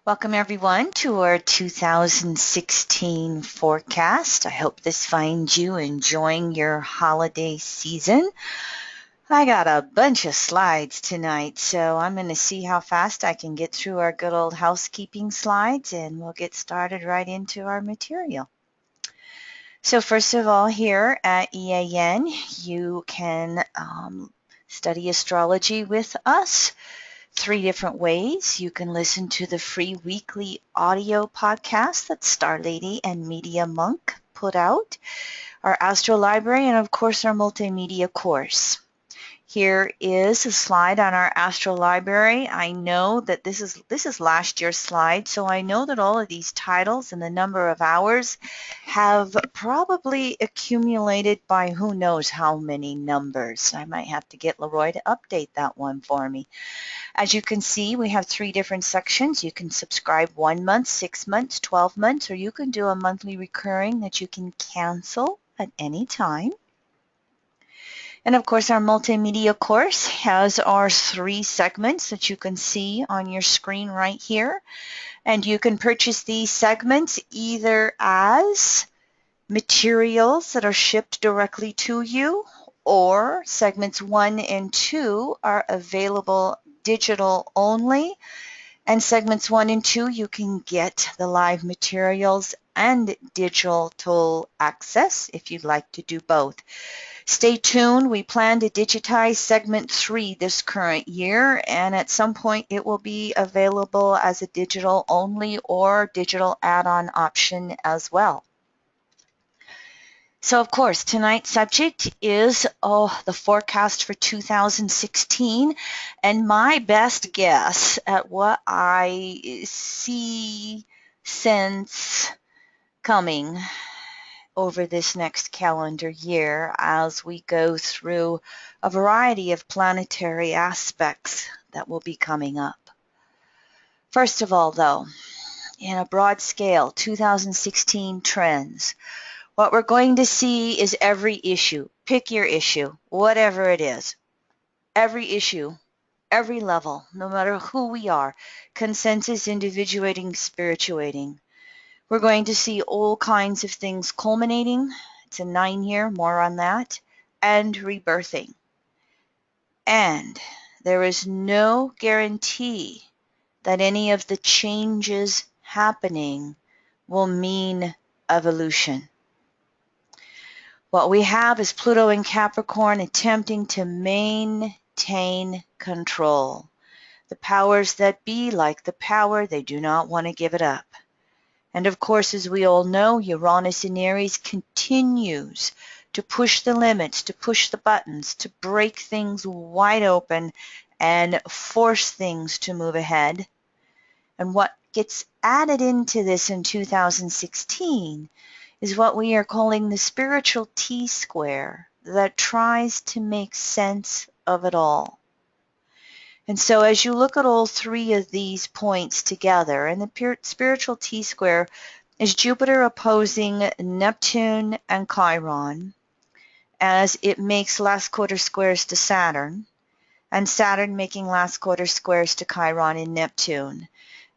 Welcome everyone to our 2016 forecast. I hope this finds you enjoying your holiday season. I got a bunch of slides tonight, so I'm going to see how fast I can get through our good old housekeeping slides, and we'll get started right into our material. So first of all, here at EAN, you can study astrology with us. 3 different ways. You can listen to the free weekly audio podcast that Star Lady and Media Monk put out, our Astro Library, and of course our multimedia course. Here is a slide on our Astro Library. I know that this is last year's slide, so I know that all of these titles and the number of hours have probably accumulated by who knows how many numbers. I might have to get Leroy to update that one for me. As you can see, we have 3 different sections. You can subscribe 1 month, 6 months, 12 months, or you can do a monthly recurring that you can cancel at any time. And of course, our multimedia course has our 3 segments that you can see on your screen right here. And you can purchase these segments either as materials that are shipped directly to you, or segments 1 and 2 are available digital only, and segments 1 and 2 you can get the live materials and digital access if you'd like to do both. Stay tuned. We plan to digitize segment 3 this current year, and at some point it will be available as a digital only or digital add-on option as well. So, of course, tonight's subject is the forecast for 2016, and my best guess at what I see, sense coming over this next calendar year as we go through a variety of planetary aspects that will be coming up. First of all, though, in a broad scale, 2016 trends. What we're going to see is every issue. Pick your issue, whatever it is. Every issue, every level, no matter who we are. Consensus, individuating, spirituating. We're going to see all kinds of things culminating. It's a 9-year, more on that. And rebirthing. And there is no guarantee that any of the changes happening will mean evolution. What we have is Pluto in Capricorn attempting to maintain control. The powers that be, like the power, they do not want to give it up. And of course, as we all know, Uranus in Aries continues to push the limits, to push the buttons, to break things wide open and force things to move ahead. And what gets added into this in 2016 is what we are calling the spiritual T-square that tries to make sense of it all. And so as you look at all 3 of these points together, and the spiritual T-square is Jupiter opposing Neptune and Chiron as it makes last quarter squares to Saturn, and Saturn making last quarter squares to Chiron and Neptune.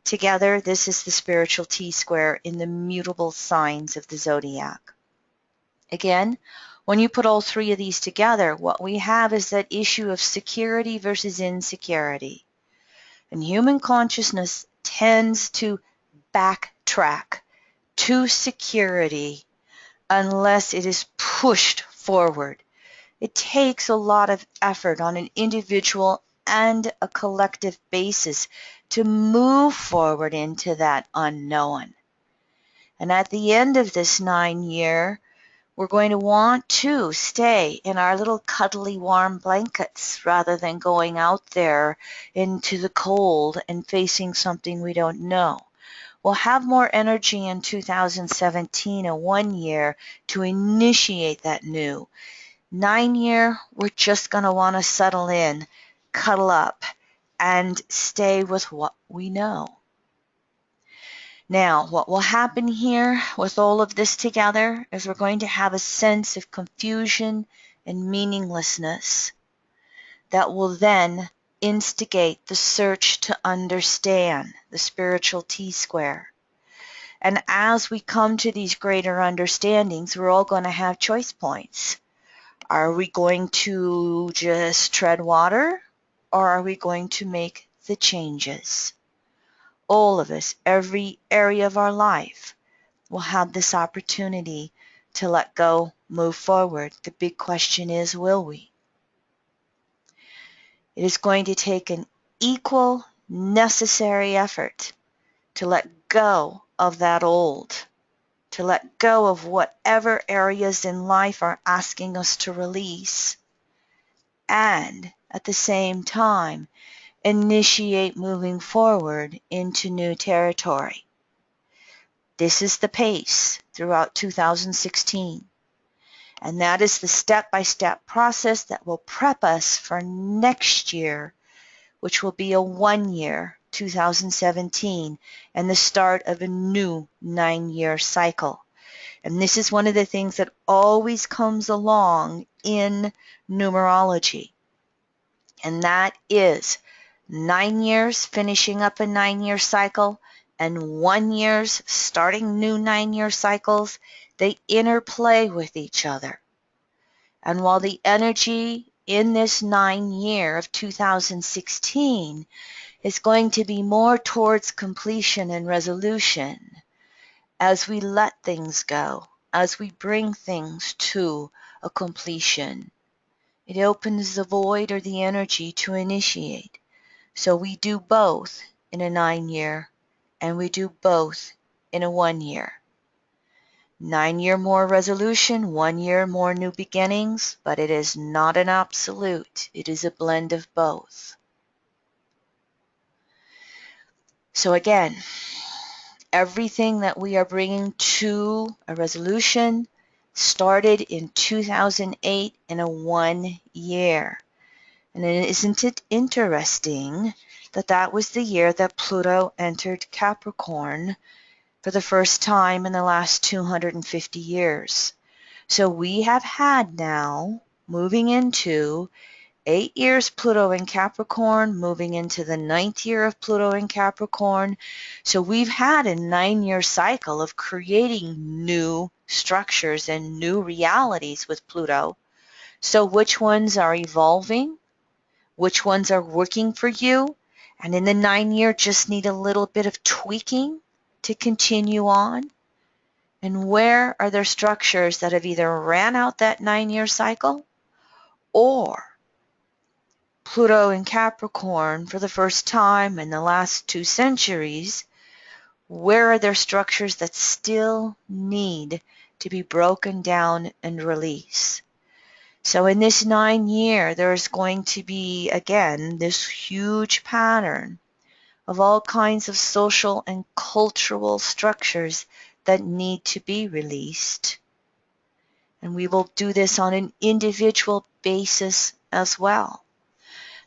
Together, this is the spiritual T-square in the mutable signs of the zodiac. Again, when you put all 3 of these together, what we have is that issue of security versus insecurity. And human consciousness tends to backtrack to security unless it is pushed forward. It takes a lot of effort on an individual and a collective basis to move forward into that unknown. And at the end of this 9-year, we're going to want to stay in our little cuddly warm blankets rather than going out there into the cold and facing something we don't know. We'll have more energy in 2017, a 1-year, to initiate that new. 9-year, we're just going to want to settle in, cuddle up, and stay with what we know. Now, what will happen here with all of this together is we're going to have a sense of confusion and meaninglessness that will then instigate the search to understand the spiritual T-square. And as we come to these greater understandings, we're all going to have choice points. Are we going to just tread water, or are we going to make the changes? All of us, every area of our life, will have this opportunity to let go, move forward. The big question is, will we? It is going to take an equal, necessary effort to let go of that old, to let go of whatever areas in life are asking us to release, and at the same time, initiate moving forward into new territory. This is the pace throughout 2016. And that is the step-by-step process that will prep us for next year, which will be a 1-year, 2017, and the start of a new 9-year cycle. And this is one of the things that always comes along in numerology. And that is 9 years finishing up a 9-year cycle and 1 years starting new 9-year cycles. They interplay with each other. And while the energy in this 9-year of 2016 is going to be more towards completion and resolution, as we let things go, as we bring things to a completion, it opens the void or the energy to initiate. So we do both in a 9-year, and we do both in a 1-year. 9-year more resolution, 1 year more new beginnings, but it is not an absolute. It is a blend of both. So again, everything that we are bringing to a resolution started in 2008 in a 1 year. And isn't it interesting that that was the year that Pluto entered Capricorn for the first time in the last 250 years. So we have had now, moving into 8 years Pluto in Capricorn, moving into the 9th year of Pluto in Capricorn. So we've had a 9-year cycle of creating new structures and new realities with Pluto. So which ones are evolving? Which ones are working for you? And in the 9-year just need a little bit of tweaking to continue on? And where are there structures that have either ran out that 9-year cycle, or Pluto in Capricorn for the first time in the last 2 centuries, where are there structures that still need to be broken down and released? So in this 9-year, there's going to be, again, this huge pattern of all kinds of social and cultural structures that need to be released. And we will do this on an individual basis as well.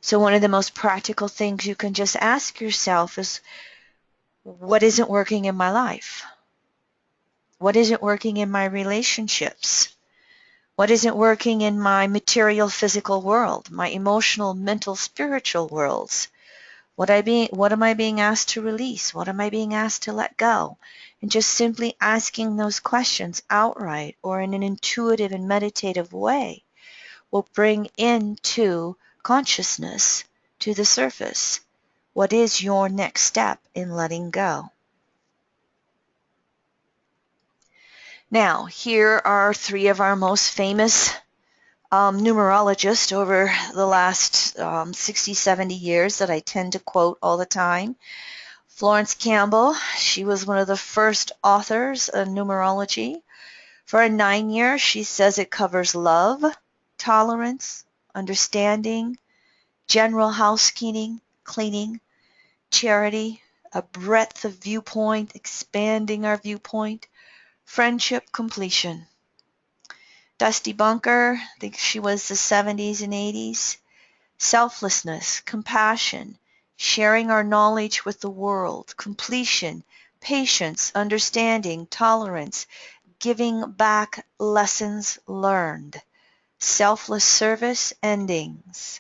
So one of the most practical things you can just ask yourself is, what isn't working in my life? What isn't working in my relationships? What isn't working in my material, physical world, my emotional, mental, spiritual worlds? What am I being asked to release? What am I being asked to let go? And just simply asking those questions outright or in an intuitive and meditative way will bring into consciousness to the surface. What is your next step in letting go? Now, here are 3 of our most famous numerologist over the last 60, 70 years that I tend to quote all the time. Florence Campbell, she was one of the first authors of numerology. For a 9-year, she says it covers love, tolerance, understanding, general housekeeping, cleaning, charity, a breadth of viewpoint, expanding our viewpoint, friendship, completion. Dusty Bunker, I think she was the 70s and 80s. Selflessness, compassion, sharing our knowledge with the world, completion, patience, understanding, tolerance, giving back lessons learned, selfless service, endings.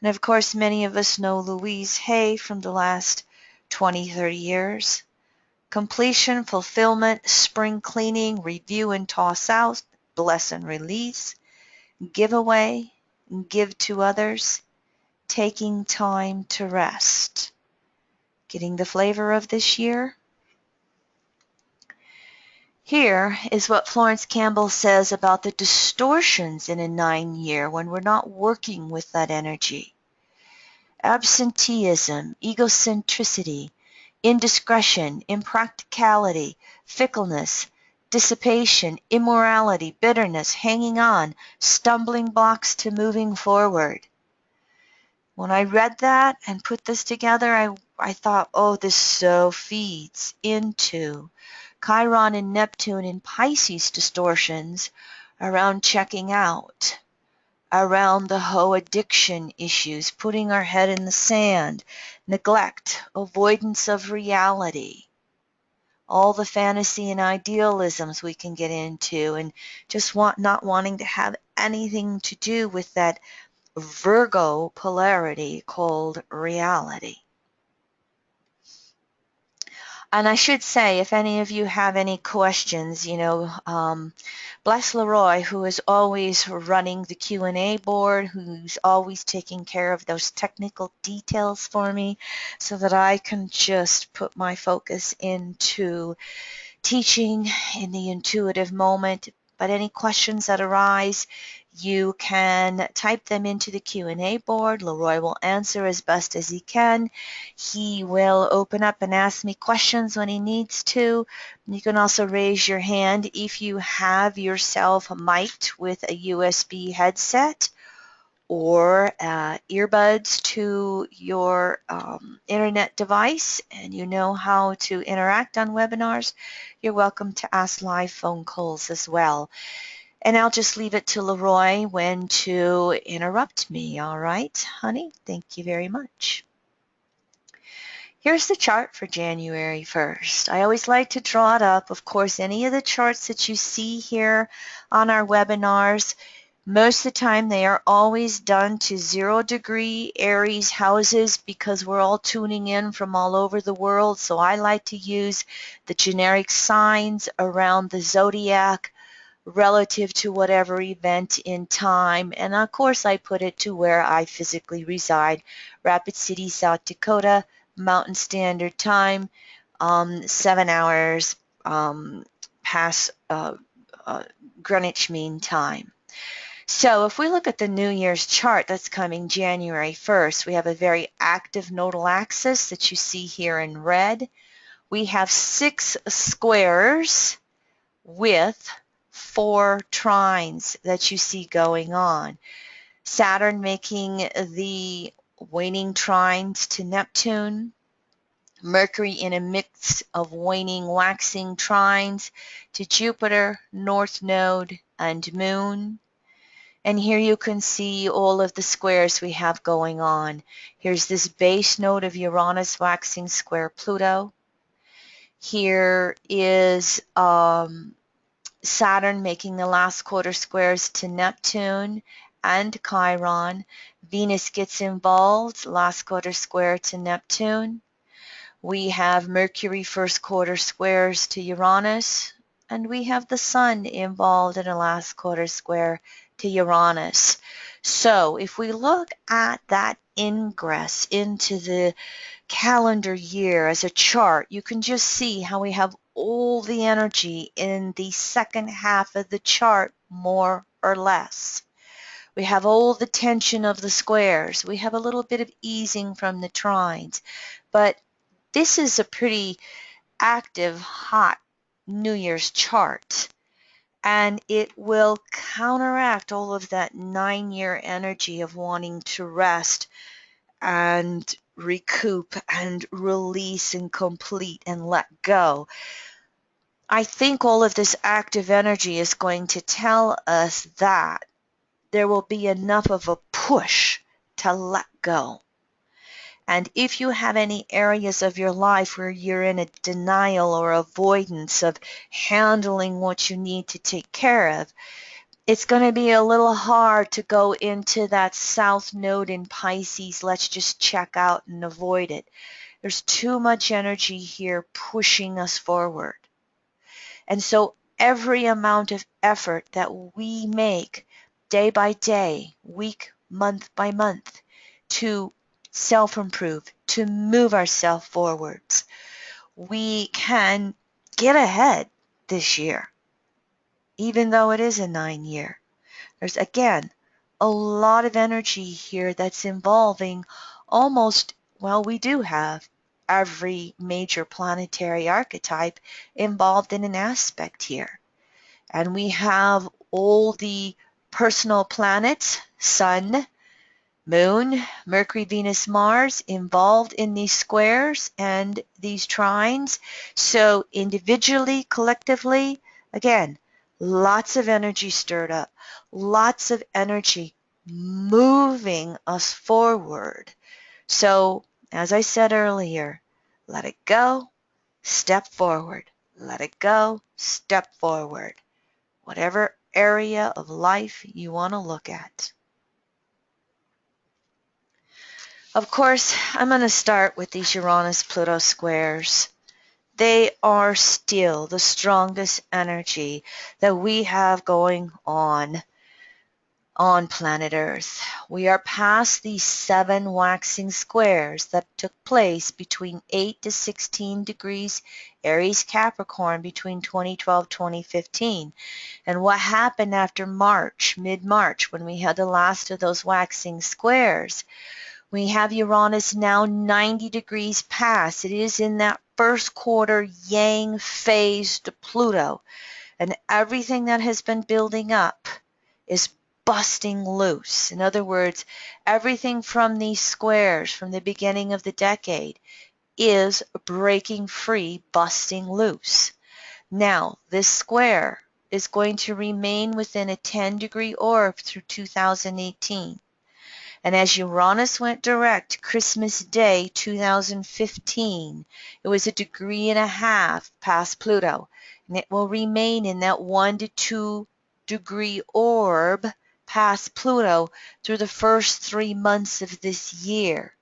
And of course, many of us know Louise Hay from the last 20, 30 years. Completion, fulfillment, spring cleaning, review and toss out, bless and release, give away, give to others, taking time to rest. Getting the flavor of this year? Here is what Florence Campbell says about the distortions in a 9-year when we're not working with that energy. Absenteeism, egocentricity, indiscretion, impracticality, fickleness, dissipation, immorality, bitterness, hanging on, stumbling blocks to moving forward. When I read that and put this together, I thought, oh, this so feeds into Chiron and Neptune in Pisces distortions around checking out, around the whole addiction issues, putting our head in the sand, neglect, avoidance of reality, all the fantasy and idealisms we can get into, and just not wanting to have anything to do with that Virgo polarity called reality. And I should say, if any of you have any questions, Bless Leroy, who is always running the Q&A board, who's always taking care of those technical details for me so that I can just put my focus into teaching in the intuitive moment. But any questions that arise, you can type them into the Q&A board. Leroy will answer as best as he can. He will open up and ask me questions when he needs to. You can also raise your hand if you have yourself mic'd with a USB headset or earbuds to your internet device, and you know how to interact on webinars. You're welcome to ask live phone calls as well. And I'll just leave it to Leroy when to interrupt me. All right, honey? Thank you very much. Here's the chart for January 1st. I always like to draw it up. Of course, any of the charts that you see here on our webinars, most of the time they are always done to 0-degree Aries houses because we're all tuning in from all over the world. So I like to use the generic signs around the zodiac relative to whatever event in time. And of course, I put it to where I physically reside, Rapid City, South Dakota, Mountain Standard Time, 7 hours past Greenwich Mean Time. So if we look at the New Year's chart that's coming January 1st, we have a very active nodal axis that you see here in red. We have 6 squares with 4 trines that you see going on. Saturn making the waning trines to Neptune, Mercury in a mix of waning, waxing trines to Jupiter, North Node, and Moon. And here you can see all of the squares we have going on. Here's this base node of Uranus waxing square Pluto. Here is Saturn making the last quarter squares to Neptune and Chiron. Venus gets involved, last quarter square to Neptune. We have Mercury first quarter squares to Uranus, and we have the Sun involved in a last quarter square to Uranus. So if we look at that ingress into the calendar year as a chart, you can just see how we have all the energy in the second half of the chart, more or less. We have all the tension of the squares. We have a little bit of easing from the trines. But this is a pretty active, hot New Year's chart. And it will counteract all of that 9-year energy of wanting to rest and recoup and release and complete and let go. I think all of this active energy is going to tell us that there will be enough of a push to let go. And if you have any areas of your life where you're in a denial or avoidance of handling what you need to take care of, It's going to be a little hard to go into that south node in Pisces. Let's just check out and avoid it. There's too much energy here pushing us forward. And so every amount of effort that we make day by day, week, month by month, to self-improve, to move ourselves forwards, we can get ahead this year, even though it is a 9-year. There's, again, a lot of energy here that's involving almost, well, we do have every major planetary archetype involved in an aspect here. And we have all the personal planets, Sun, Moon, Mercury, Venus, Mars, involved in these squares and these trines. So individually, collectively, again, lots of energy stirred up, lots of energy moving us forward. So, as I said earlier, let it go, step forward. Let it go, step forward. Whatever area of life you want to look at. Of course, I'm going to start with these Uranus-Pluto squares. They are still the strongest energy that we have going on planet Earth. We are past these 7 waxing squares that took place between 8 to 16 degrees Aries Capricorn between 2012-2015. And what happened after March, mid-March, when we had the last of those waxing squares? We have Uranus now 90 degrees past. It is in that first quarter yang phase to Pluto. And everything that has been building up is busting loose. In other words, everything from these squares from the beginning of the decade is breaking free, busting loose. Now, this square is going to remain within a 10-degree orb through 2018. And as Uranus went direct Christmas Day 2015, it was 1.5 degrees past Pluto, and it will remain in that 1 to 2 degree orb past Pluto through the first 3 months of this year.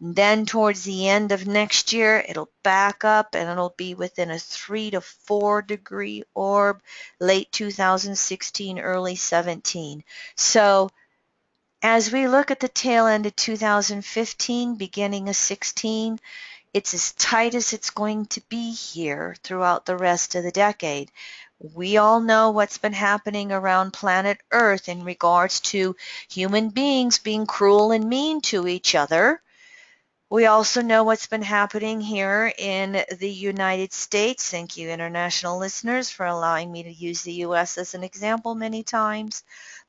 And then towards the end of next year, it'll back up and it'll be within a 3 to 4 degree orb, late 2016, early 17. So as we look at the tail end of 2015, beginning of 16, it's as tight as it's going to be here throughout the rest of the decade. We all know what's been happening around planet Earth in regards to human beings being cruel and mean to each other. We also know what's been happening here in the United States. Thank you, international listeners, for allowing me to use the U.S. as an example many times.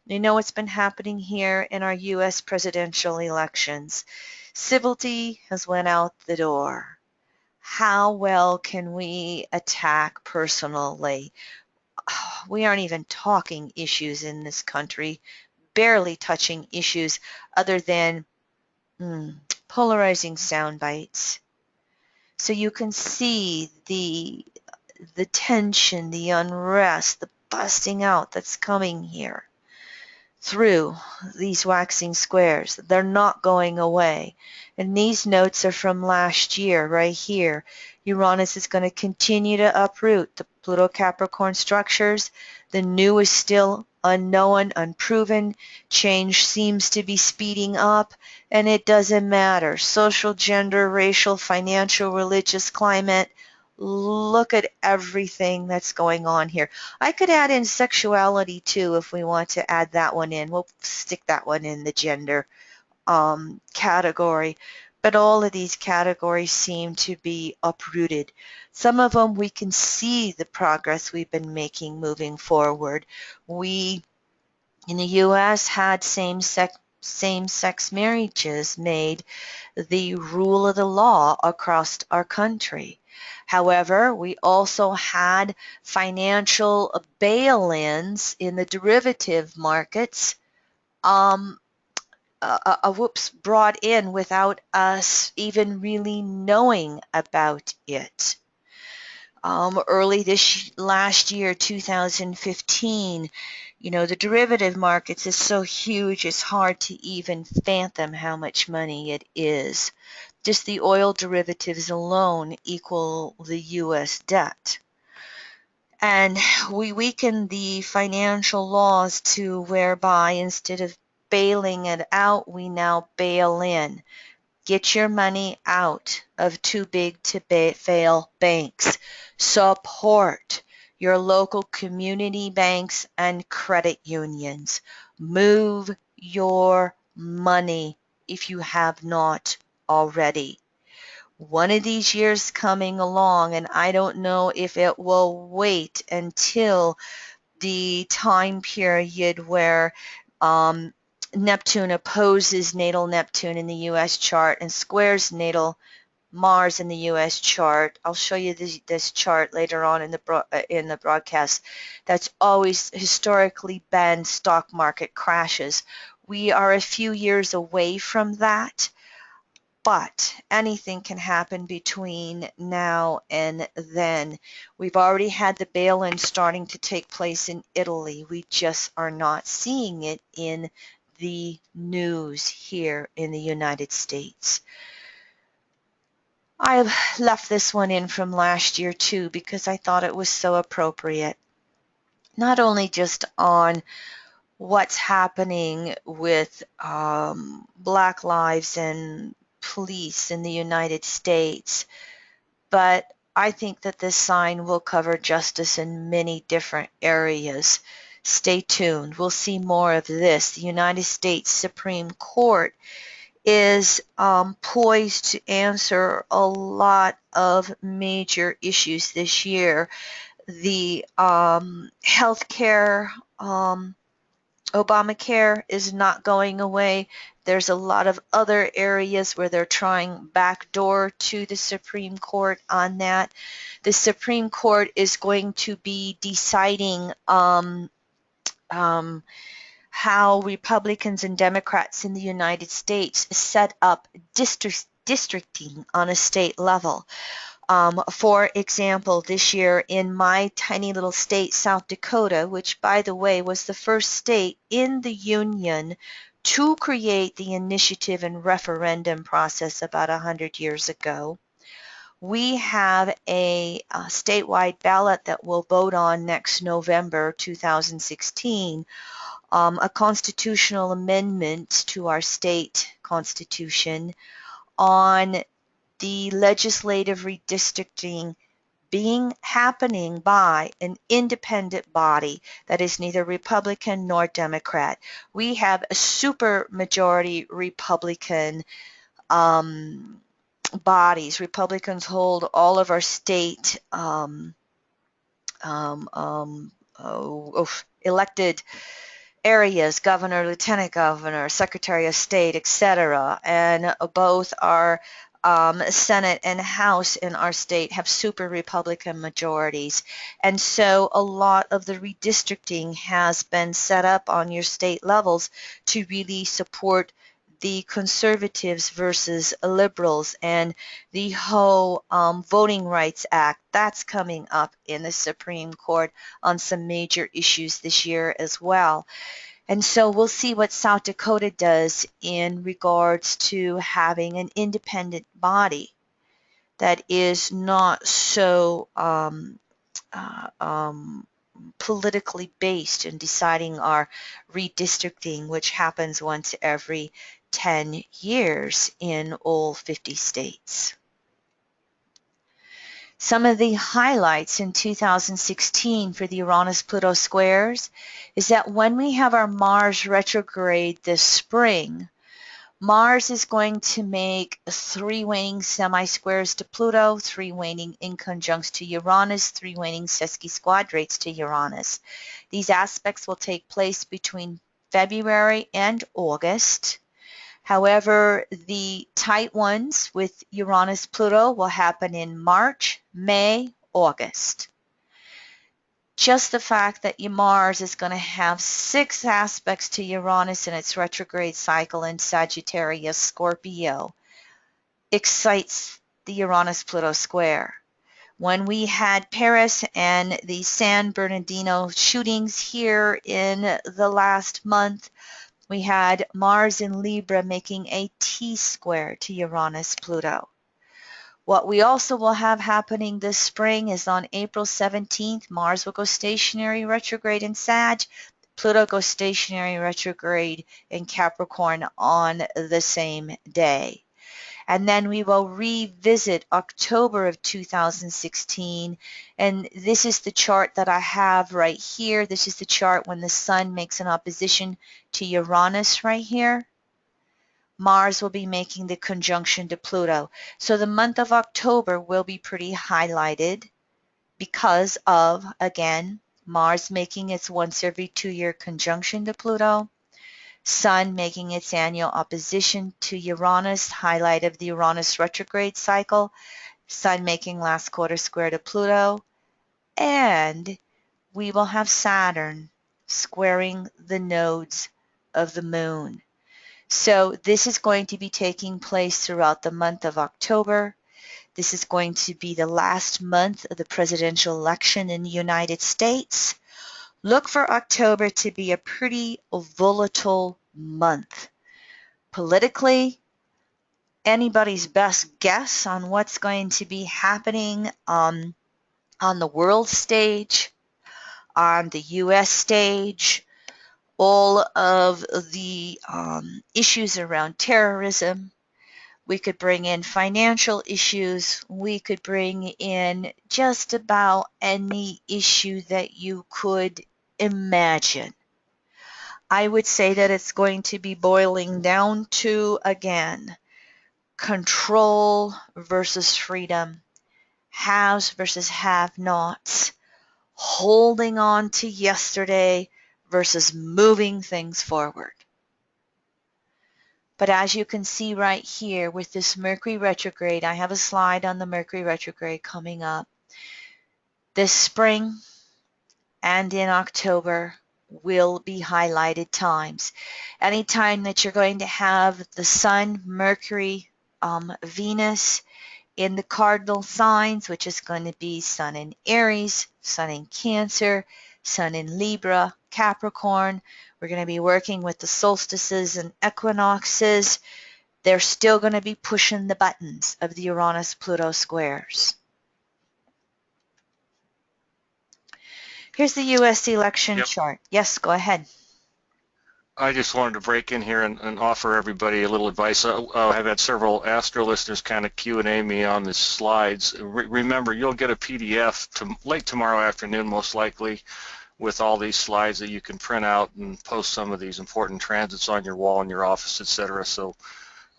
You know what's been happening here in our U.S. presidential elections. Civility has went out the door. How well can we attack personally? We aren't even talking issues in this country, barely touching issues other than polarizing sound bites. So you can see the tension, the unrest, the busting out that's coming here through these waxing squares. They're not going away. And these notes are from last year, right here. Uranus is going to continue to uproot the Pluto Capricorn structures. The new is still unknown, unproven. Change seems to be speeding up, and it doesn't matter. Social, gender, racial, financial, religious, climate. Look at everything that's going on here. I could add in sexuality too if we want to add that one in. We'll stick that one in the gender category. But all of these categories seem to be uprooted. Some of them we can see the progress we've been making moving forward. We in the U.S. had same-sex marriages made the rule of the law across our country. However, we also had financial bail-ins in the derivative markets brought in without us even really knowing about it. Early this last year, 2015, the derivative markets is so huge, it's hard to even fathom how much money it is. Just the oil derivatives alone equal the U.S. debt. And we weaken the financial laws to whereby instead of bailing it out, we now bail in. Get your money out of too big to fail banks. Support your local community banks and credit unions. Move your money if you have not already. One of these years coming along, and I don't know if it will wait until the time period where Neptune opposes natal Neptune in the U.S. chart and squares natal Mars in the U.S. chart. I'll show you this chart later on in the broadcast. That's always historically been stock market crashes. We are a few years away from that, but anything can happen between now and then. We've already had the bail-in starting to take place in Italy. We just are not seeing it in the news here in the United States. I've left this one in from last year too because I thought it was so appropriate. Not only just on what's happening with Black lives and police in the United States, but I think that this sign will cover justice in many different areas. Stay tuned. We'll see more of this. The United States Supreme Court is poised to answer a lot of major issues this year. The healthcare, Obamacare is not going away. There's a lot of other areas where they're trying backdoor to the Supreme Court on that. The Supreme Court is going to be deciding how Republicans and Democrats in the United States set up districting on a state level. For example, this year in my tiny little state, South Dakota, which by the way was the first state in the Union to create the initiative and referendum process about 100 years ago, we have a statewide ballot that we'll vote on next November 2016, a constitutional amendment to our state constitution on the legislative redistricting happening by an independent body that is neither Republican nor Democrat. We have a super majority Republican bodies. Republicans hold all of our state elected areas, governor, lieutenant governor, secretary of state, etc. And both our Senate and House in our state have super Republican majorities. And so a lot of the redistricting has been set up on your state levels to really support the conservatives versus liberals, and the whole Voting Rights Act, that's coming up in the Supreme Court on some major issues this year as well. And so we'll see what South Dakota does in regards to having an independent body that is not so politically based in deciding our redistricting, which happens once every 10 years in all 50 states. Some of the highlights in 2016 for the Uranus-Pluto squares is that when we have our Mars retrograde this spring, Mars is going to make 3 waning semi-squares to Pluto, 3 waning inconjuncts to Uranus, 3 waning sesquisquadrates to Uranus. These aspects will take place between February and August. However, the tight ones with Uranus-Pluto will happen in March, May, August. Just the fact that Mars is going to have 6 aspects to Uranus in its retrograde cycle in Sagittarius Scorpio excites the Uranus-Pluto square. When we had Paris and the San Bernardino shootings here in the last month, we had Mars in Libra making a T-square to Uranus-Pluto. What we also will have happening this spring is on April 17th, Mars will go stationary retrograde in Sag, Pluto goes stationary retrograde in Capricorn on the same day. And then we will revisit October of 2016. And this is the chart that I have right here. This is the chart when the Sun makes an opposition to Uranus right here. Mars will be making the conjunction to Pluto. So the month of October will be pretty highlighted because of, again, Mars making its once every 2-year conjunction to Pluto, Sun making its annual opposition to Uranus, highlight of the Uranus retrograde cycle, Sun making last quarter square to Pluto, and we will have Saturn squaring the nodes of the moon. So this is going to be taking place throughout the month of October. This is going to be the last month of the presidential election in the United States. Look for October to be a pretty volatile month. Politically, anybody's best guess on what's going to be happening on the world stage, on the U.S. stage, all of the issues around terrorism. We could bring in financial issues. We could bring in just about any issue that you could imagine. I would say that it's going to be boiling down to, again, control versus freedom, haves versus have-nots, holding on to yesterday versus moving things forward. But as you can see right here with this Mercury retrograde, I have a slide on the Mercury retrograde coming up. This spring and in October will be highlighted times. Anytime that you're going to have the Sun, Mercury, Venus in the cardinal signs, which is going to be Sun in Aries, Sun in Cancer, Sun in Libra, Capricorn. We're going to be working with the solstices and equinoxes. They're still going to be pushing the buttons of the Uranus-Pluto squares. Here's the U.S. election chart. Yes, go ahead. I just wanted to break in here and offer everybody a little advice. I've had several Astro listeners kind of Q&A me on the slides. Remember, you'll get a PDF late tomorrow afternoon, most likely, with all these slides that you can print out and post some of these important transits on your wall in your office, etc. So,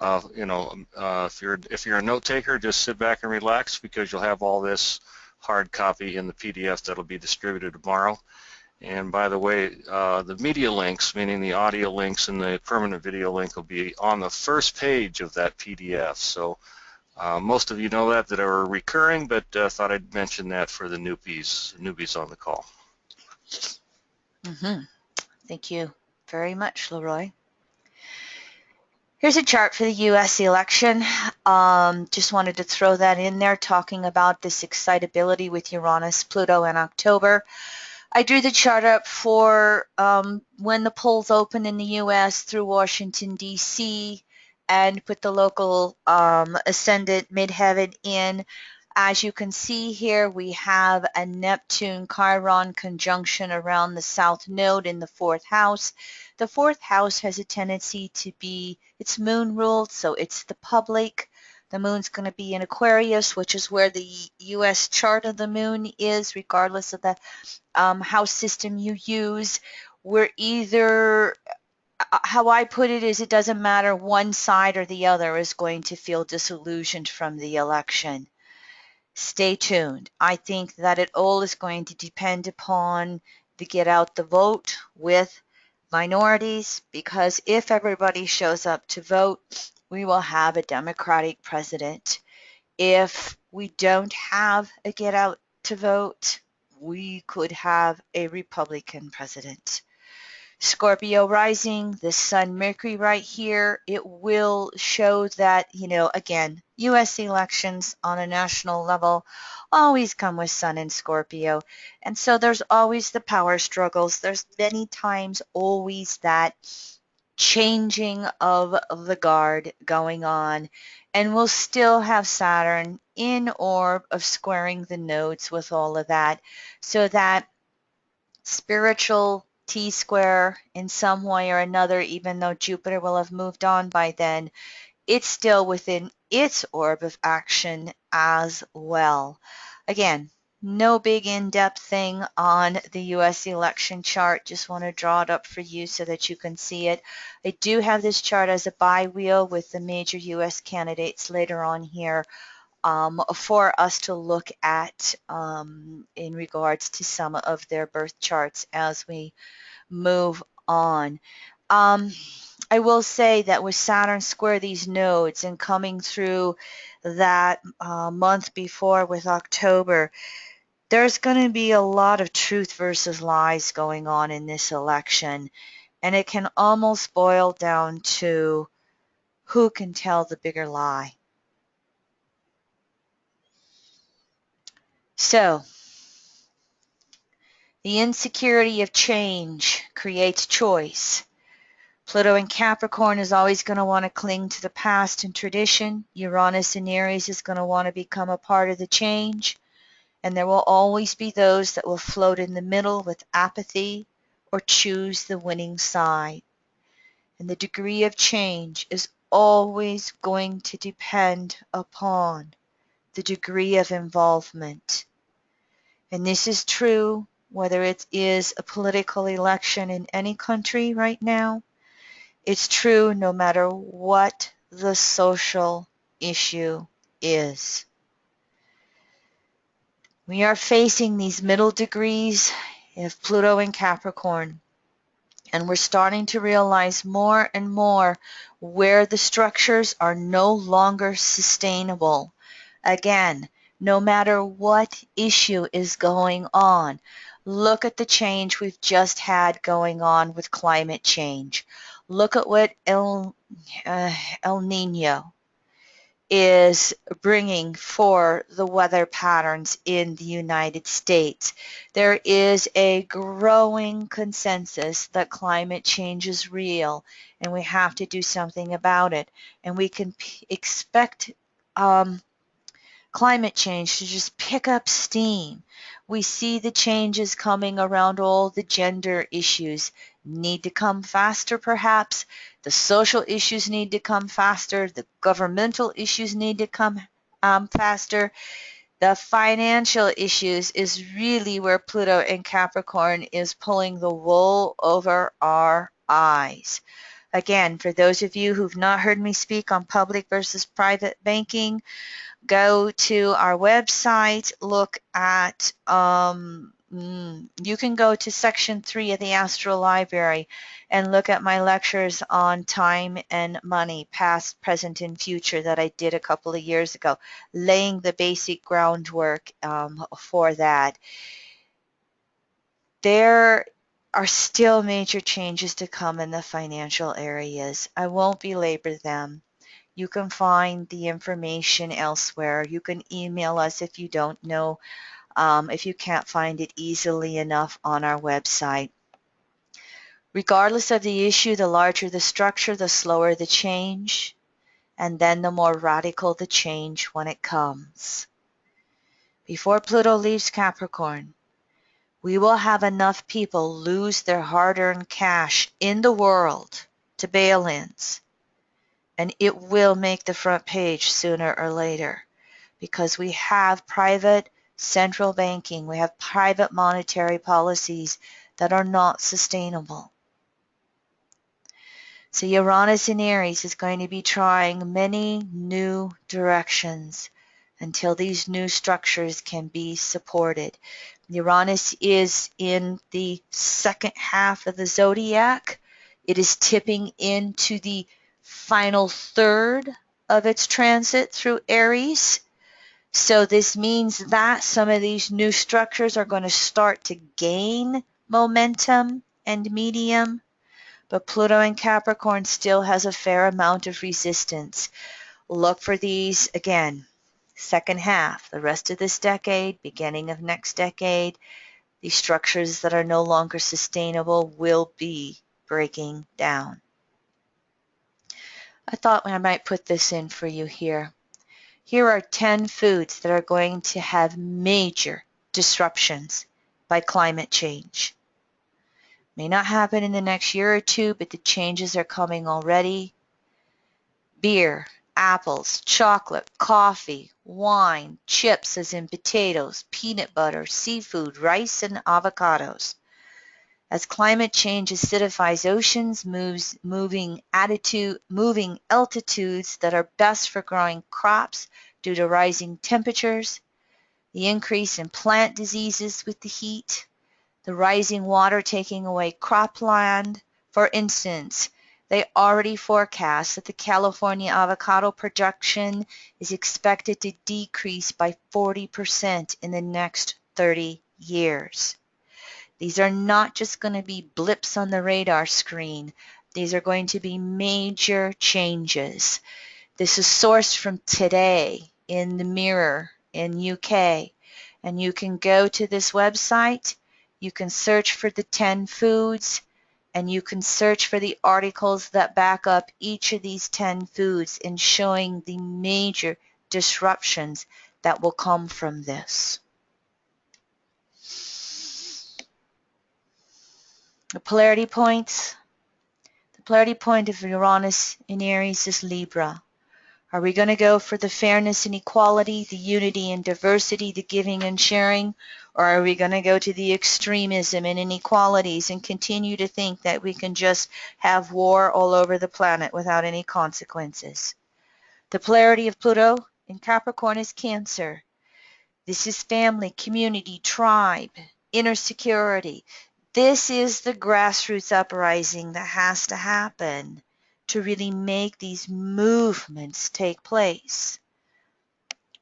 if you're a note taker, just sit back and relax because you'll have all this hard copy in the PDF that'll be distributed tomorrow. And by the way, the media links, meaning the audio links and the permanent video link, will be on the first page of that PDF. So most of you know that are recurring, but thought I'd mention that for the newbies on the call. Thank you very much, Leroy. Here's a chart for the U.S. election. Just wanted to throw that in there, talking about this excitability with Uranus, Pluto in October. I drew the chart up for when the polls open in the U.S. through Washington, D.C., and put the local ascendant midheaven in. As you can see here, we have a Neptune-Chiron conjunction around the South Node in the 4th house. The 4th house has a tendency to be, it's moon-ruled, so it's the public. The moon's going to be in Aquarius, which is where the U.S. chart of the moon is, regardless of the house system you use. We're either, how I put it is, it doesn't matter, one side or the other is going to feel disillusioned from the election. Stay tuned. I think that it all is going to depend upon the get out the vote with minorities, because if everybody shows up to vote, we will have a Democratic president. If we don't have a get out to vote, we could have a Republican president. Scorpio rising, the Sun Mercury right here, it will show that, again, U.S. elections on a national level always come with Sun and Scorpio. And so there's always the power struggles. There's many times always that changing of the guard going on. And we'll still have Saturn in orb of squaring the nodes with all of that, so that spiritual T-square in some way or another, even though Jupiter will have moved on by then, it's still within its orb of action as well. Again, no big in-depth thing on the US election chart. Just want to draw it up for you so that you can see it. I do have this chart as a bi-wheel with the major US candidates later on here, for us to look at in regards to some of their birth charts as we move on. Um, I will say that with Saturn square these nodes and coming through that month before with October, there's going to be a lot of truth versus lies going on in this election. And it can almost boil down to who can tell the bigger lie. So, the insecurity of change creates choice. Pluto in Capricorn is always going to want to cling to the past and tradition. Uranus in Aries is going to want to become a part of the change. And there will always be those that will float in the middle with apathy or choose the winning side. And the degree of change is always going to depend upon the degree of involvement. And this is true whether it is a political election in any country right now. It's true no matter what the social issue is. We are facing these middle degrees of Pluto and Capricorn, and we're starting to realize more and more where the structures are no longer sustainable. Again, no matter what issue is going on, look at the change we've just had going on with climate change. Look at what El Nino is bringing for the weather patterns in the United States. There is a growing consensus that climate change is real and we have to do something about it. And we can expect climate change to just pick up steam. We see the changes coming around all the gender issues need to come faster perhaps. The social issues need to come faster. The governmental issues need to come faster. The financial issues is really where Pluto and Capricorn is pulling the wool over our eyes. Again, for those of you who've not heard me speak on public versus private banking, go to our website, look at, you can go to section 3 of the Astral Library and look at my lectures on time and money, past, present, and future that I did a couple of years ago, laying the basic groundwork for that. There are still major changes to come in the financial areas. I won't belabor them. You can find the information elsewhere. You can email us if you don't know, if you can't find it easily enough on our website. Regardless of the issue, the larger the structure, the slower the change, and then the more radical the change when it comes. Before Pluto leaves Capricorn, we will have enough people lose their hard-earned cash in the world to bail-ins, and it will make the front page sooner or later because we have private central banking, we have private monetary policies that are not sustainable. So Uranus in Aries is going to be trying many new directions until these new structures can be supported. Uranus is in the second half of the zodiac. It is tipping into the final third of its transit through Aries. So this means that some of these new structures are going to start to gain momentum and medium. but Pluto in Capricorn still has a fair amount of resistance. Look for these again, second half, the rest of this decade, beginning of next decade. These structures that are no longer sustainable will be breaking down. I thought I might put this in for you here. Here are 10 foods that are going to have major disruptions by climate change. May not happen in the next year or two, but the changes are coming already. Beer, apples, chocolate, coffee, wine, chips as in potatoes, peanut butter, seafood, rice, and avocados. As climate change acidifies oceans, moving altitudes that are best for growing crops due to rising temperatures, the increase in plant diseases with the heat, the rising water taking away cropland. For instance, they already forecast that the California avocado production is expected to decrease by 40% in the next 30 years. These are not just going to be blips on the radar screen. These are going to be major changes. This is sourced from Today in the Mirror in UK. And you can go to this website, you can search for the 10 foods, and you can search for the articles that back up each of these 10 foods and showing the major disruptions that will come from this. The polarity points. The polarity point of Uranus in Aries is Libra. Are we going to go for the fairness and equality, the unity and diversity, the giving and sharing, or are we going to go to the extremism and inequalities and continue to think that we can just have war all over the planet without any consequences? The polarity of Pluto in Capricorn is Cancer. This is family, community, tribe, inner security. This is the grassroots uprising that has to happen to really make these movements take place.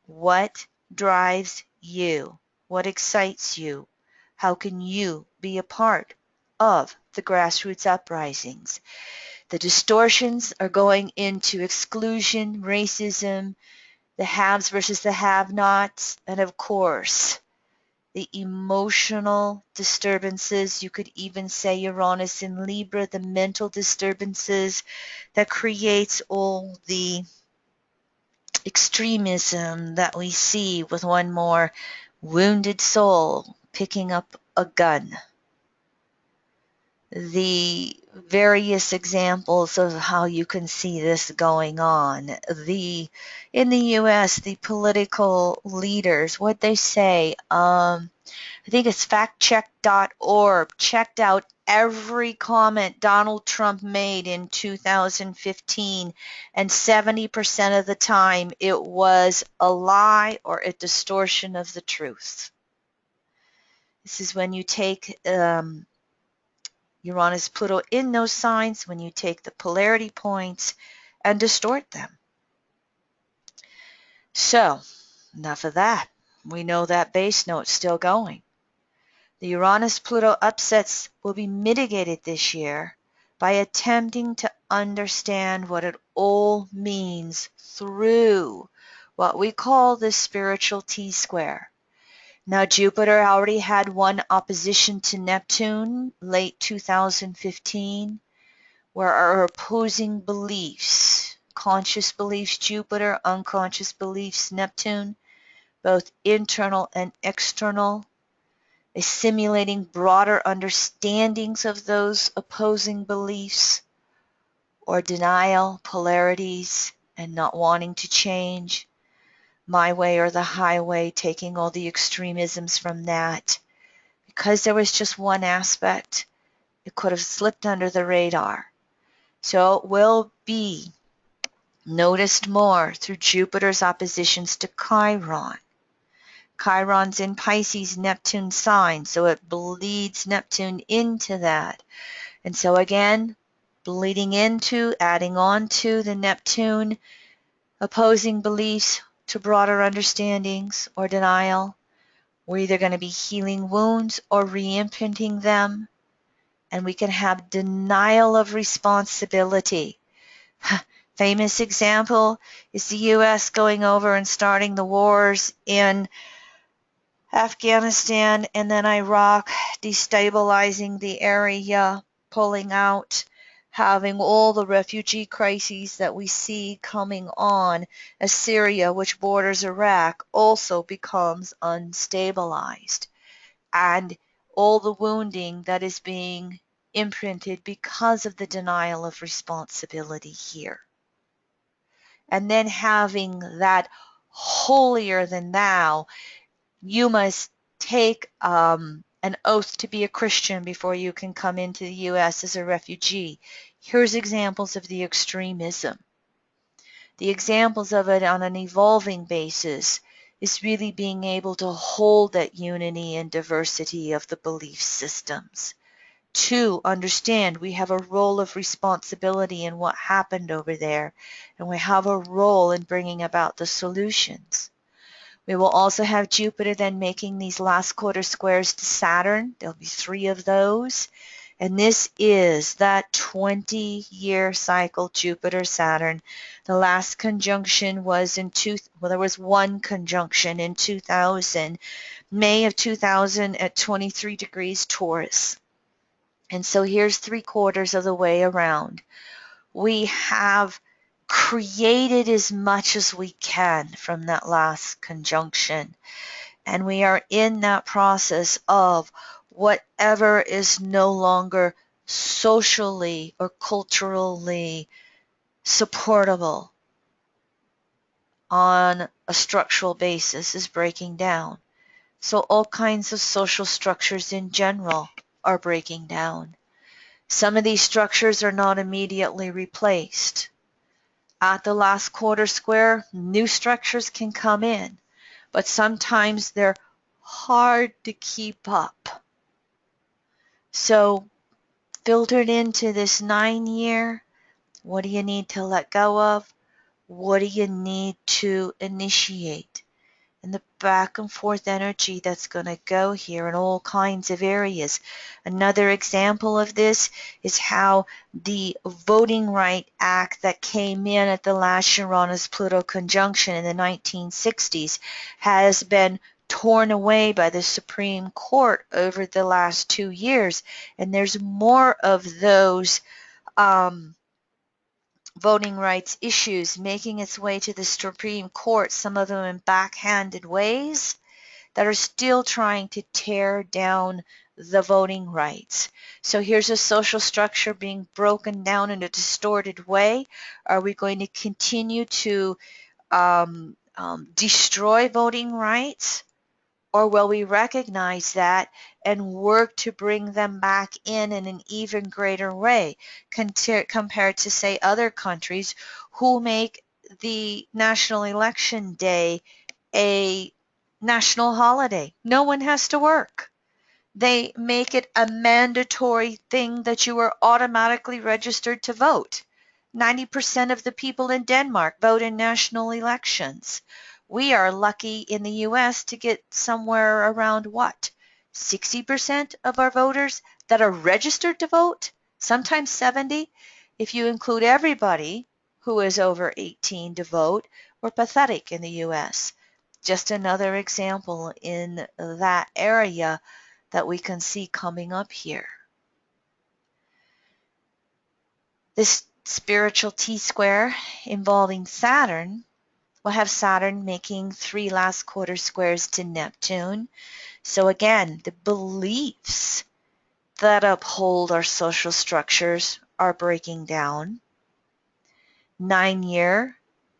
What drives you? What excites you? How can you be a part of the grassroots uprisings? The distortions are going into exclusion, racism, the haves versus the have-nots, and of course, the emotional disturbances. You could even say Uranus in Libra, the mental disturbances that creates all the extremism that we see with one more wounded soul picking up a gun. The various examples of how you can see this going on. In the U.S., the political leaders, what they say, I think it's factcheck.org, checked out every comment Donald Trump made in 2015, and 70% of the time it was a lie or a distortion of the truth. This is when you take Uranus, Pluto in those signs, when you take the polarity points and distort them. So, enough of that. We know that base note's still going. The Uranus-Pluto upsets will be mitigated this year by attempting to understand what it all means through what we call the spiritual T-square. Now, Jupiter already had one opposition to Neptune, late 2015, where our opposing beliefs, conscious beliefs Jupiter, unconscious beliefs Neptune, both internal and external, assimilating broader understandings of those opposing beliefs, or denial, polarities, and not wanting to change, my way or the highway, taking all the extremisms from that. Because there was just one aspect, it could have slipped under the radar. So it will be noticed more through Jupiter's oppositions to Chiron. Chiron's in Pisces, Neptune sign, so it bleeds Neptune into that. And so again, bleeding into, adding on to the Neptune opposing beliefs to broader understandings or denial. We're either going to be healing wounds or re-imprinting them. and we can have denial of responsibility. Famous example is the U.S. going over and starting the wars in Afghanistan and then Iraq, destabilizing the area, pulling out, having all the refugee crises that we see coming on as Syria, which borders Iraq, also becomes unstabilized. And all the wounding that is being imprinted because of the denial of responsibility here. And then having that holier than thou, you must take an oath to be a Christian before you can come into the U.S. as a refugee. Here's examples of the extremism. The examples of it on an evolving basis is really being able to hold that unity and diversity of the belief systems. To understand we have a role of responsibility in what happened over there, and we have a role in bringing about the solutions. We will also have Jupiter then making these last quarter squares to Saturn. There'll be 3 of those. And this is that 20-year cycle, Jupiter-Saturn. The last conjunction was there was one conjunction in 2000, May of 2000 at 23 degrees Taurus. And so here's 3/4 of the way around. We have created as much as we can from that last conjunction. And we are in that process of whatever is no longer socially or culturally supportable on a structural basis is breaking down. So all kinds of social structures in general are breaking down. Some of these structures are not immediately replaced. At the last quarter square, new structures can come in, but sometimes they're hard to keep up. So filtered into this 9-year, what do you need to let go of? What do you need to initiate? And the back and forth energy that's going to go here in all kinds of areas. Another example of this is how the Voting Right Act that came in at the last Uranus-Pluto conjunction in the 1960s has been torn away by the Supreme Court over the last 2 years. And there's more of those voting rights issues making its way to the Supreme Court, some of them in backhanded ways, that are still trying to tear down the voting rights. So here's a social structure being broken down in a distorted way. Are we going to continue to destroy voting rights? Or will we recognize that and work to bring them back in an even greater way compared to, say, other countries who make the national election day a national holiday? No one has to work. They make it a mandatory thing that you are automatically registered to vote. 90% of the people in Denmark vote in national elections. We are lucky in the US to get somewhere around what? 60% of our voters that are registered to vote? Sometimes 70. If you include everybody who is over 18 to vote, we're pathetic in the US. Just another example in that area that we can see coming up here. This spiritual T-square involving Saturn will have Saturn making 3 last quarter squares to Neptune. So again, the beliefs that uphold our social structures are breaking down. 9-year,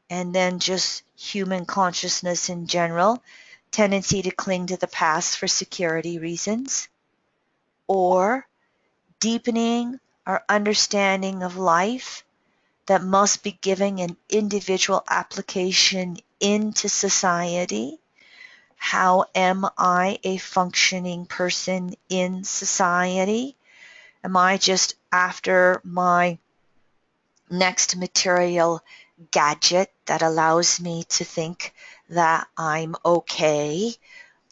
and then just human consciousness in general, tendency to cling to the past for security reasons, or deepening our understanding of life that must be giving an individual application into society. How am I a functioning person in society? Am I just after my next material gadget that allows me to think that I'm okay?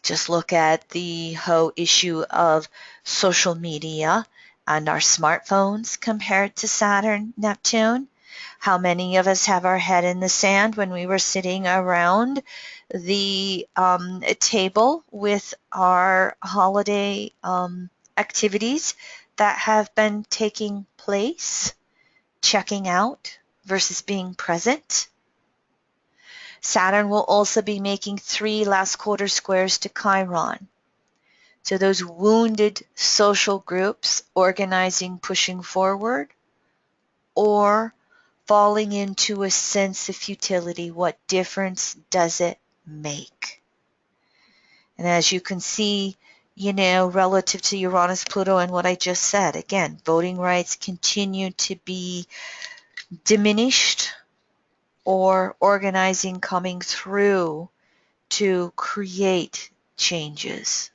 Just look at the whole issue of social media and our smartphones compared to Saturn, Neptune. How many of us have our head in the sand when we were sitting around the table with our holiday activities that have been taking place, checking out versus being present? Saturn will also be making 3 last quarter squares to Chiron. So those wounded social groups organizing, pushing forward, or falling into a sense of futility. What difference does it make? And as you can see, relative to Uranus, Pluto, and what I just said, again, voting rights continue to be diminished or organizing coming through to create changes.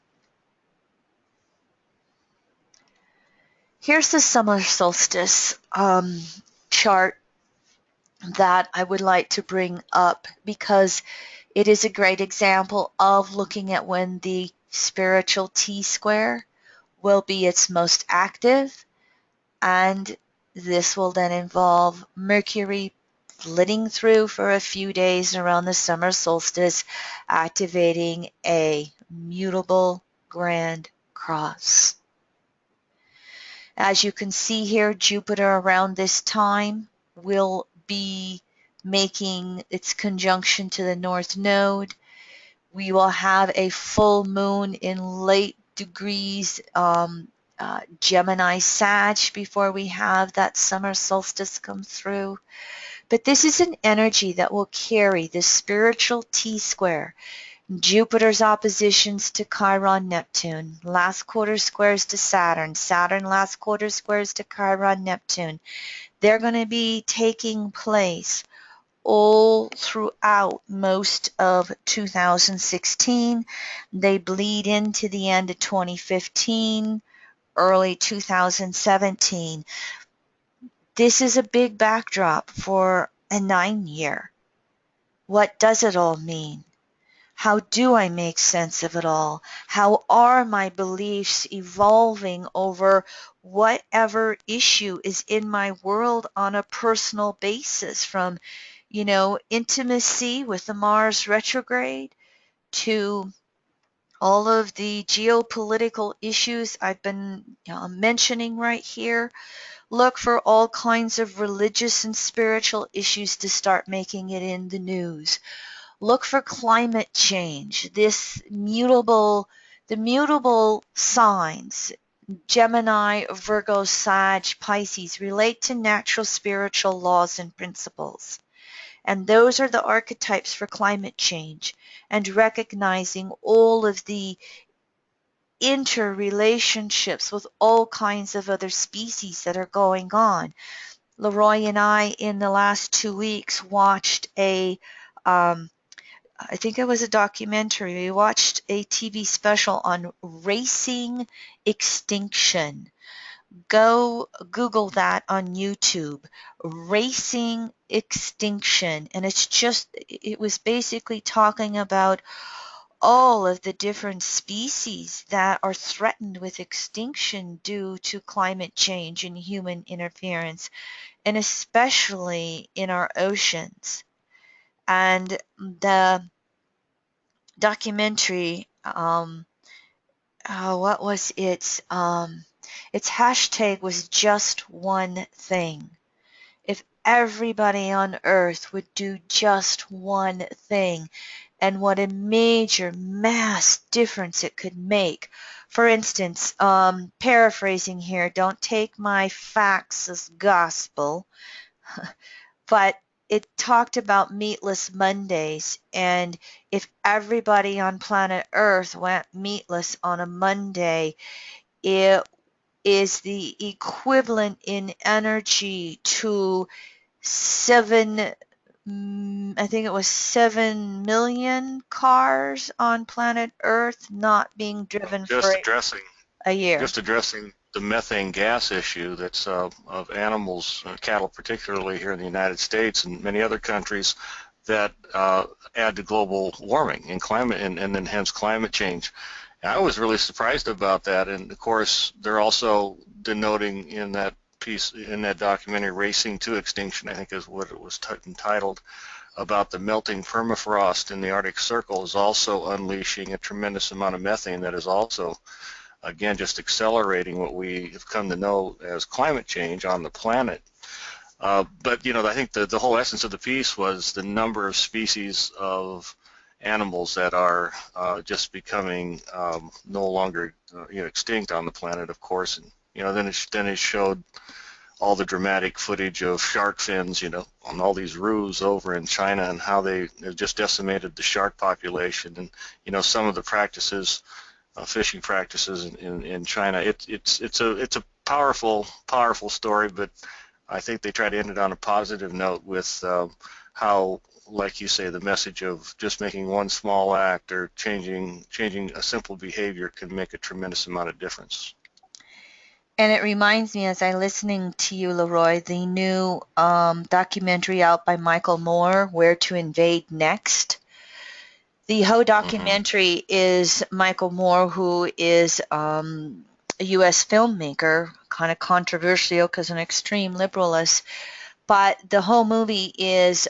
Here's the summer solstice chart that I would like to bring up because it is a great example of looking at when the spiritual T-square will be its most active, and this will then involve Mercury flitting through for a few days around the summer solstice, activating a mutable grand cross. As you can see here, Jupiter around this time will be making its conjunction to the North Node. We will have a full moon in late degrees Gemini Sag before we have that summer solstice come through. But this is an energy that will carry the spiritual T-square, Jupiter's oppositions to Chiron, Neptune, last quarter squares to Saturn, Saturn last quarter squares to Chiron, Neptune. They're going to be taking place all throughout most of 2016. They bleed into the end of 2015, early 2017. This is a big backdrop for a 9-year. What does it all mean? How do I make sense of it all? How are my beliefs evolving over whatever issue is in my world on a personal basis, from, intimacy with the Mars retrograde to all of the geopolitical issues I've been mentioning right here. Look for all kinds of religious and spiritual issues to start making it in the news. Look for climate change, the mutable signs, Gemini, Virgo, Sag, Pisces, relate to natural spiritual laws and principles. And those are the archetypes for climate change, and recognizing all of the interrelationships with all kinds of other species that are going on. Leroy and I, in the last 2 weeks, watched I think it was a documentary. We watched a TV special on racing extinction. Go Google that on YouTube. Racing extinction. And it was basically talking about all of the different species that are threatened with extinction due to climate change and human interference, and especially in our oceans. And the documentary, what was its hashtag was just one thing. If everybody on Earth would do just one thing, and what a major mass difference it could make. For instance, paraphrasing here, don't take my facts as gospel, but it talked about meatless Mondays, and if everybody on planet Earth went meatless on a Monday, it is the equivalent in energy to I think it was 7 million cars on planet Earth not being driven Just for addressing a year. just addressing the methane gas issue that's of animals, cattle particularly here in the United States and many other countries that add to global warming and climate and then hence climate change. I was really surprised about that, and of course, they're also denoting in that piece, in that documentary, Racing to Extinction, I think is what it was entitled, about the melting permafrost in the Arctic Circle is also unleashing a tremendous amount of methane that is also, again, just accelerating what we have come to know as climate change on the planet. But I think the whole essence of the piece was the number of species of animals that are just becoming no longer extinct on the planet, of course. And then it showed all the dramatic footage of shark fins, on all these roofs over in China, and how they have just decimated the shark population, and some of the practices, fishing practices in China. It's a powerful story, but I think they try to end it on a positive note with how, like you say, the message of just making one small act or changing a simple behavior can make a tremendous amount of difference. And it reminds me, as I'm listening to you, Leroy, the new documentary out by Michael Moore, Where to Invade Next. The whole Mm-hmm. documentary is Michael Moore, who is a U.S. filmmaker, kind of controversial because an extreme liberalist. But the whole movie is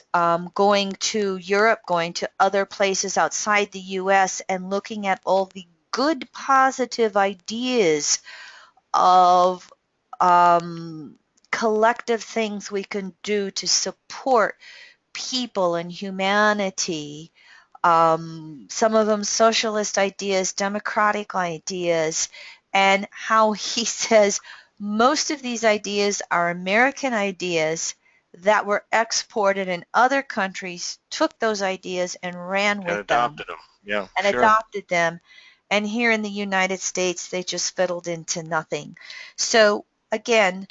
going to Europe, going to other places outside the U.S., and looking at all the good, positive ideas of collective things we can do to support people and humanity. Some of them socialist ideas, democratic ideas, and how he says most of these ideas are American ideas that were exported in other countries, took those ideas and ran And with them adopted them. Yeah, and sure. adopted them. And here in the United States, they just fiddled into nothing. So again,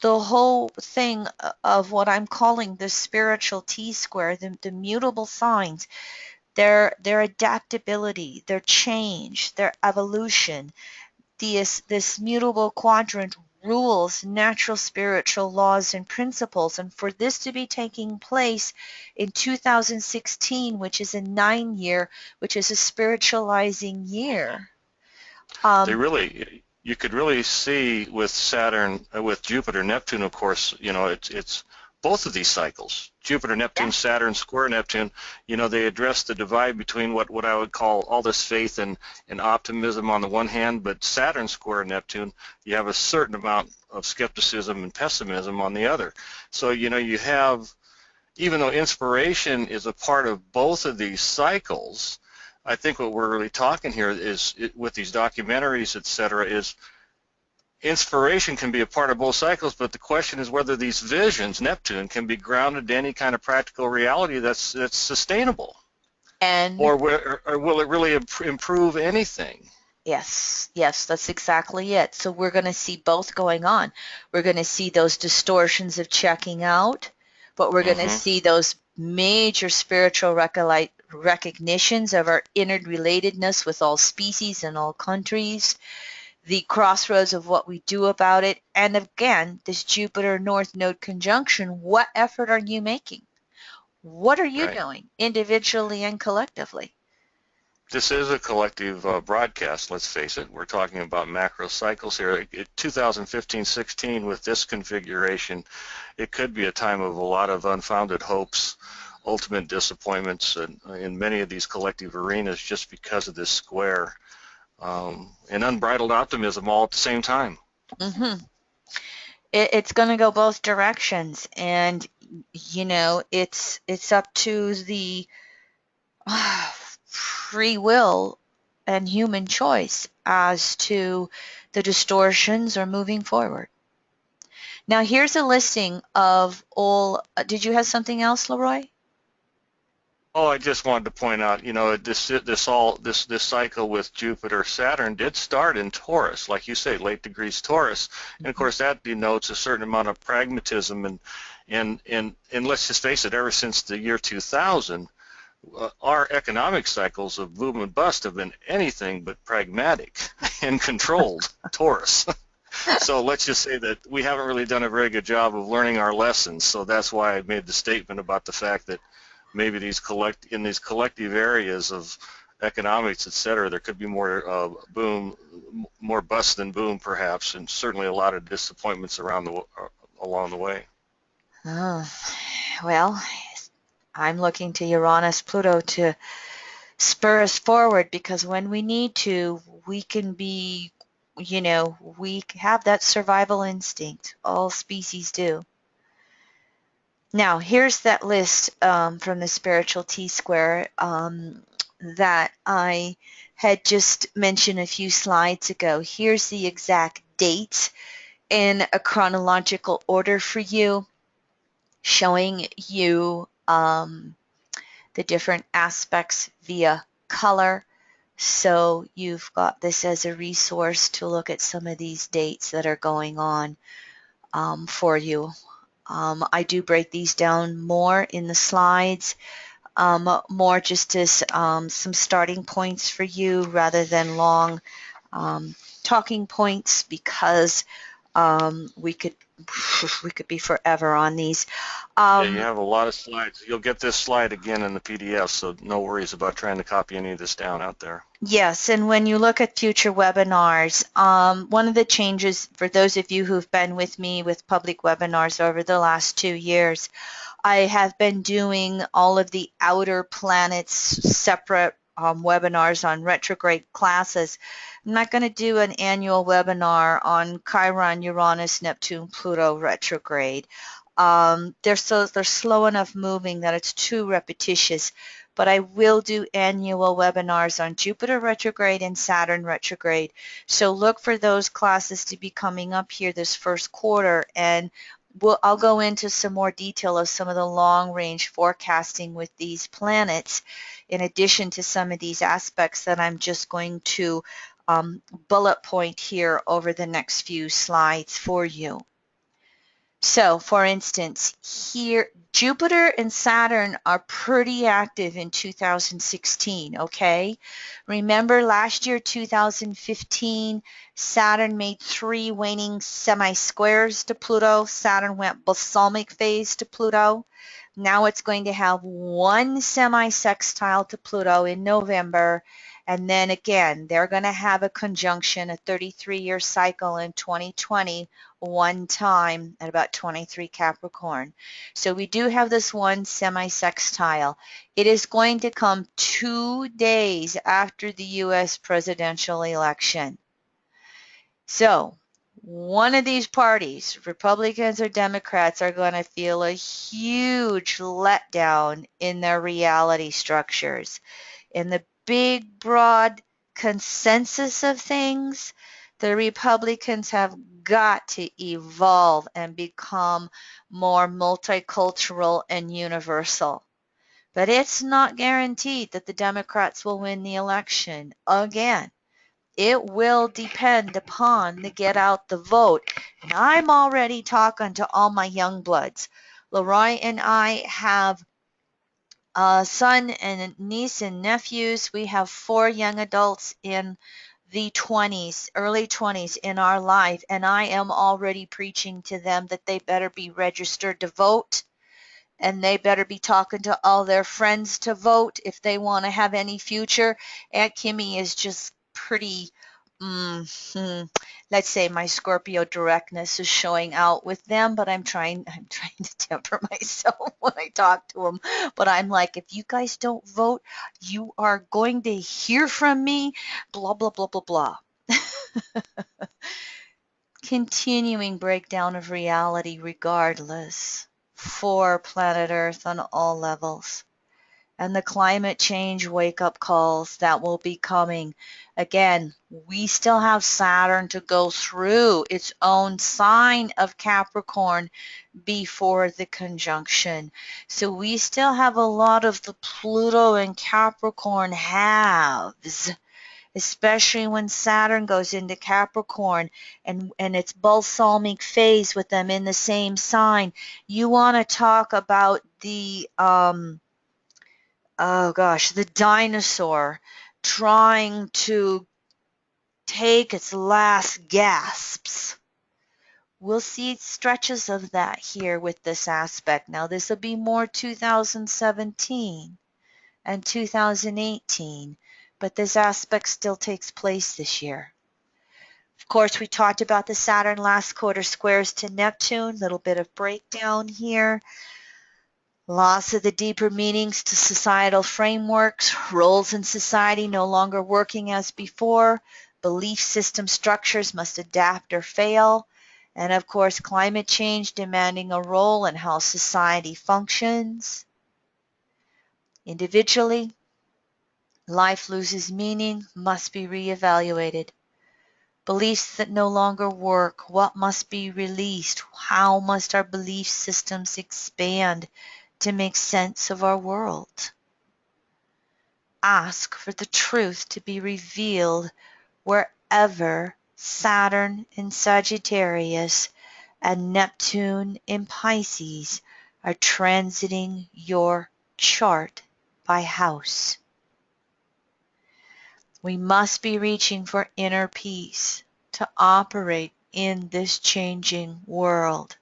the whole thing of what I'm calling the spiritual T-square, the mutable signs, their adaptability, their change, their evolution, this mutable quadrant rules natural spiritual laws and principles. And for this to be taking place in 2016, which is a 9 year, which is a spiritualizing year. They Um, really, you could really see with Saturn, with Jupiter, Neptune, of course, it's both of these cycles. Jupiter, yeah. Neptune, Saturn, square Neptune, they address the divide between what I would call all this faith and optimism on the one hand, but Saturn square Neptune, you have a certain amount of skepticism and pessimism on the other. So, you have, even though inspiration is a part of both of these cycles, I think what we're really talking here is, with these documentaries, et cetera, is inspiration can be a part of both cycles, but the question is whether these visions, Neptune, can be grounded to any kind of practical reality that's sustainable, And or will it really improve anything? yes, yes, that's exactly it. So we're going to see both going on. We're going to see those distortions of checking out, but we're going to Mm-hmm. see those major spiritual recognitions of our interrelatedness with all species and all countries, the crossroads of what we do about it. And again, this Jupiter North Node conjunction, what effort are you making? What are you Right. doing individually and collectively? This is a collective broadcast, let's face it. We're talking about macro cycles here. 2015-16, with this configuration, it could be a time of a lot of unfounded hopes, ultimate disappointments in many of these collective arenas, just because of this square, and unbridled optimism all at the same time. Hmm. It's going to go both directions, and it's up to the free will and human choice as to the distortions or moving forward. Now, here's a listing of all. Did you have something else, Leroy? Oh, I just wanted to point out, this cycle with Jupiter Saturn did start in Taurus, like you say, late degrees Taurus, and of Mhm. course that denotes a certain amount of pragmatism, and let's just face it, ever since the year 2000, our economic cycles of boom and bust have been anything but pragmatic and controlled Taurus. So let's just say that we haven't really done a very good job of learning our lessons. So that's why I made the statement about the fact that maybe in these collective areas of economics, et cetera, there could be more boom, more bust than boom, perhaps, and certainly a lot of disappointments along the way. Oh, well, I'm looking to Uranus, Pluto to spur us forward because when we need to, we can be, we have that survival instinct. All species do. Now, here's that list from the Spiritual T-Square that I had just mentioned a few slides ago. Here's the exact dates in a chronological order for you, showing you the different aspects via color. So you've got this as a resource to look at some of these dates that are going on for you. I do break these down more in the slides, more just as some starting points for you rather than long talking points, because we could be forever on these. Yeah, you have a lot of slides. You'll get this slide again in the PDF, so no worries about trying to copy any of this down out there. Yes, and when you look at future webinars, one of the changes for those of you who've been with me with public webinars over the last 2 years, I have been doing all of the outer planets separate webinars on retrograde classes. I'm not going to do an annual webinar on Chiron, Uranus, Neptune, Pluto retrograde. They're slow enough moving that it's too repetitious. But I will do annual webinars on Jupiter retrograde and Saturn retrograde. So look for those classes to be coming up here this first quarter, and I'll go into some more detail of some of the long-range forecasting with these planets, in addition to some of these aspects that I'm just going to bullet point here over the next few slides for you. So, for instance, here, Jupiter and Saturn are pretty active in 2016, okay? Remember last year, 2015, Saturn made 3 waning semi-squares to Pluto. Saturn went balsamic phase to Pluto. Now it's going to have 1 semi-sextile to Pluto in November. And then again, they're going to have a conjunction, a 33-year cycle in 2020, one time at about 23 Capricorn. So we do have this 1 semi-sextile. It is going to come 2 days after the U.S. presidential election. So one of these parties, Republicans or Democrats, are going to feel a huge letdown in their reality structures. In the big, broad consensus of things, the Republicans have got to evolve and become more multicultural and universal. But it's not guaranteed that the Democrats will win the election again. It will depend upon the get out the vote. And I'm already talking to all my young bloods. Leroy and I have a son and a niece and nephews. We have 4 young adults in the 20s, early 20s in our life, and I am already preaching to them that they better be registered to vote, and they better be talking to all their friends to vote if they want to have any future. Aunt Kimmy is just pretty, let's say my Scorpio directness is showing out with them, but I'm trying to temper myself when I talk to them. But I'm like, if you guys don't vote, you are going to hear from me, blah, blah, blah, blah, blah. Continuing breakdown of reality regardless for planet Earth on all levels. And the climate change wake-up calls that will be coming. Again, we still have Saturn to go through its own sign of Capricorn before the conjunction. So we still have a lot of the Pluto and Capricorn halves, especially when Saturn goes into Capricorn and it's balsamic phase with them in the same sign. You want to talk about the the dinosaur trying to take its last gasps. We'll see stretches of that here with this aspect. Now, this will be more 2017 and 2018, but this aspect still takes place this year. Of course, we talked about the Saturn last quarter squares to Neptune, little bit of breakdown here. Loss of the deeper meanings to societal frameworks, roles in society no longer working as before, belief system structures must adapt or fail, and of course, climate change demanding a role in how society functions. Individually, life loses meaning, must be reevaluated. Beliefs that no longer work, what must be released, how must our belief systems expand to make sense of our world? Ask for the truth to be revealed wherever Saturn in Sagittarius and Neptune in Pisces are transiting your chart by house. We must be reaching for inner peace to operate in this changing world.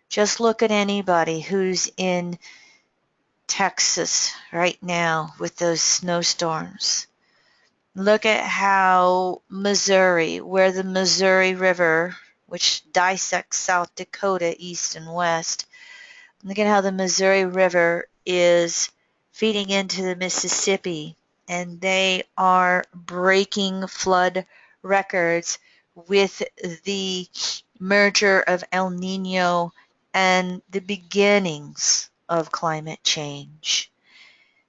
Just look at anybody who's in Texas right now with those snowstorms. Look at how Missouri, where the Missouri River, which dissects South Dakota east and west, look at how the Missouri River is feeding into the Mississippi, and they are breaking flood records with the merger of El Nino and the beginnings of climate change.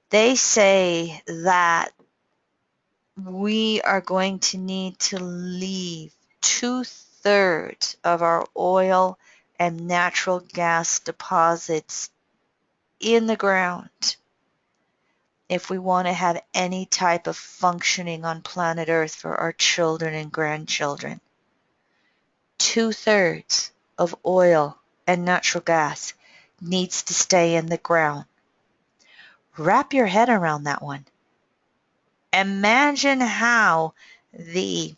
They say that we are going to need to leave 2/3 of our oil and natural gas deposits in the ground if we want to have any type of functioning on planet Earth for our children and grandchildren. 2/3 of oil and natural gas needs to stay in the ground. Wrap your head around that one. Imagine how the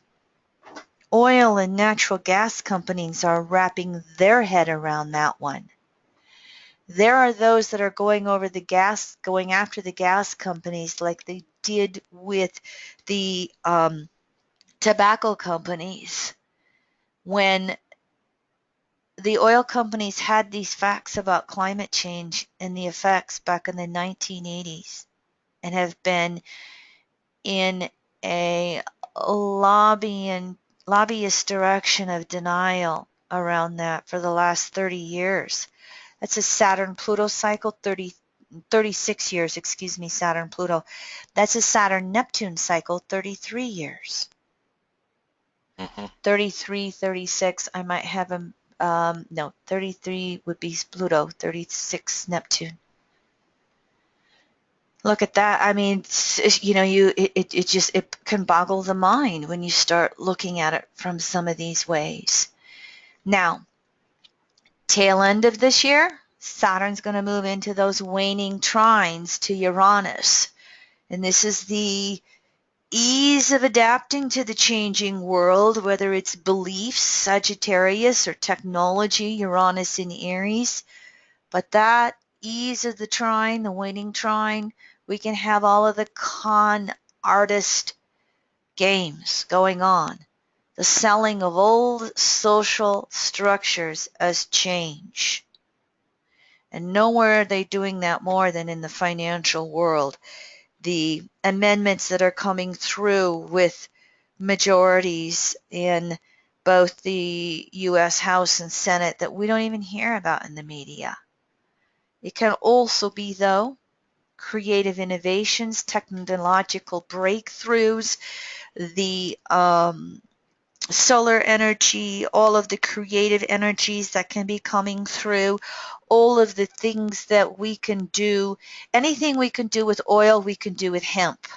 oil and natural gas companies are wrapping their head around that one. There are those that are going after the gas companies like they did with the tobacco companies when the oil companies had these facts about climate change and the effects back in the 1980s and have been in a lobbyist direction of denial around that for the last 30 years. That's a Saturn-Pluto cycle, 36 years, excuse me, Saturn-Pluto. That's a Saturn-Neptune cycle, 33 years. Mm-hmm. 33, 36, I might have them, no, 33 would be Pluto, 36 Neptune. Look at that. I mean, it can boggle the mind when you start looking at it from some of these ways. Now, tail end of this year, Saturn's going to move into those waning trines to Uranus. And this is the ease of adapting to the changing world, whether it's beliefs, Sagittarius, or technology, Uranus in Aries. But that ease of the trine, the waning trine, we can have all of the con artist games going on. The selling of old social structures as change. And nowhere are they doing that more than in the financial world. The amendments that are coming through with majorities in both the U.S. House and Senate that we don't even hear about in the media. It can also be, though, creative innovations, technological breakthroughs, the solar energy, all of the creative energies that can be coming through, all of the things that we can do. Anything we can do with oil, we can do with hemp.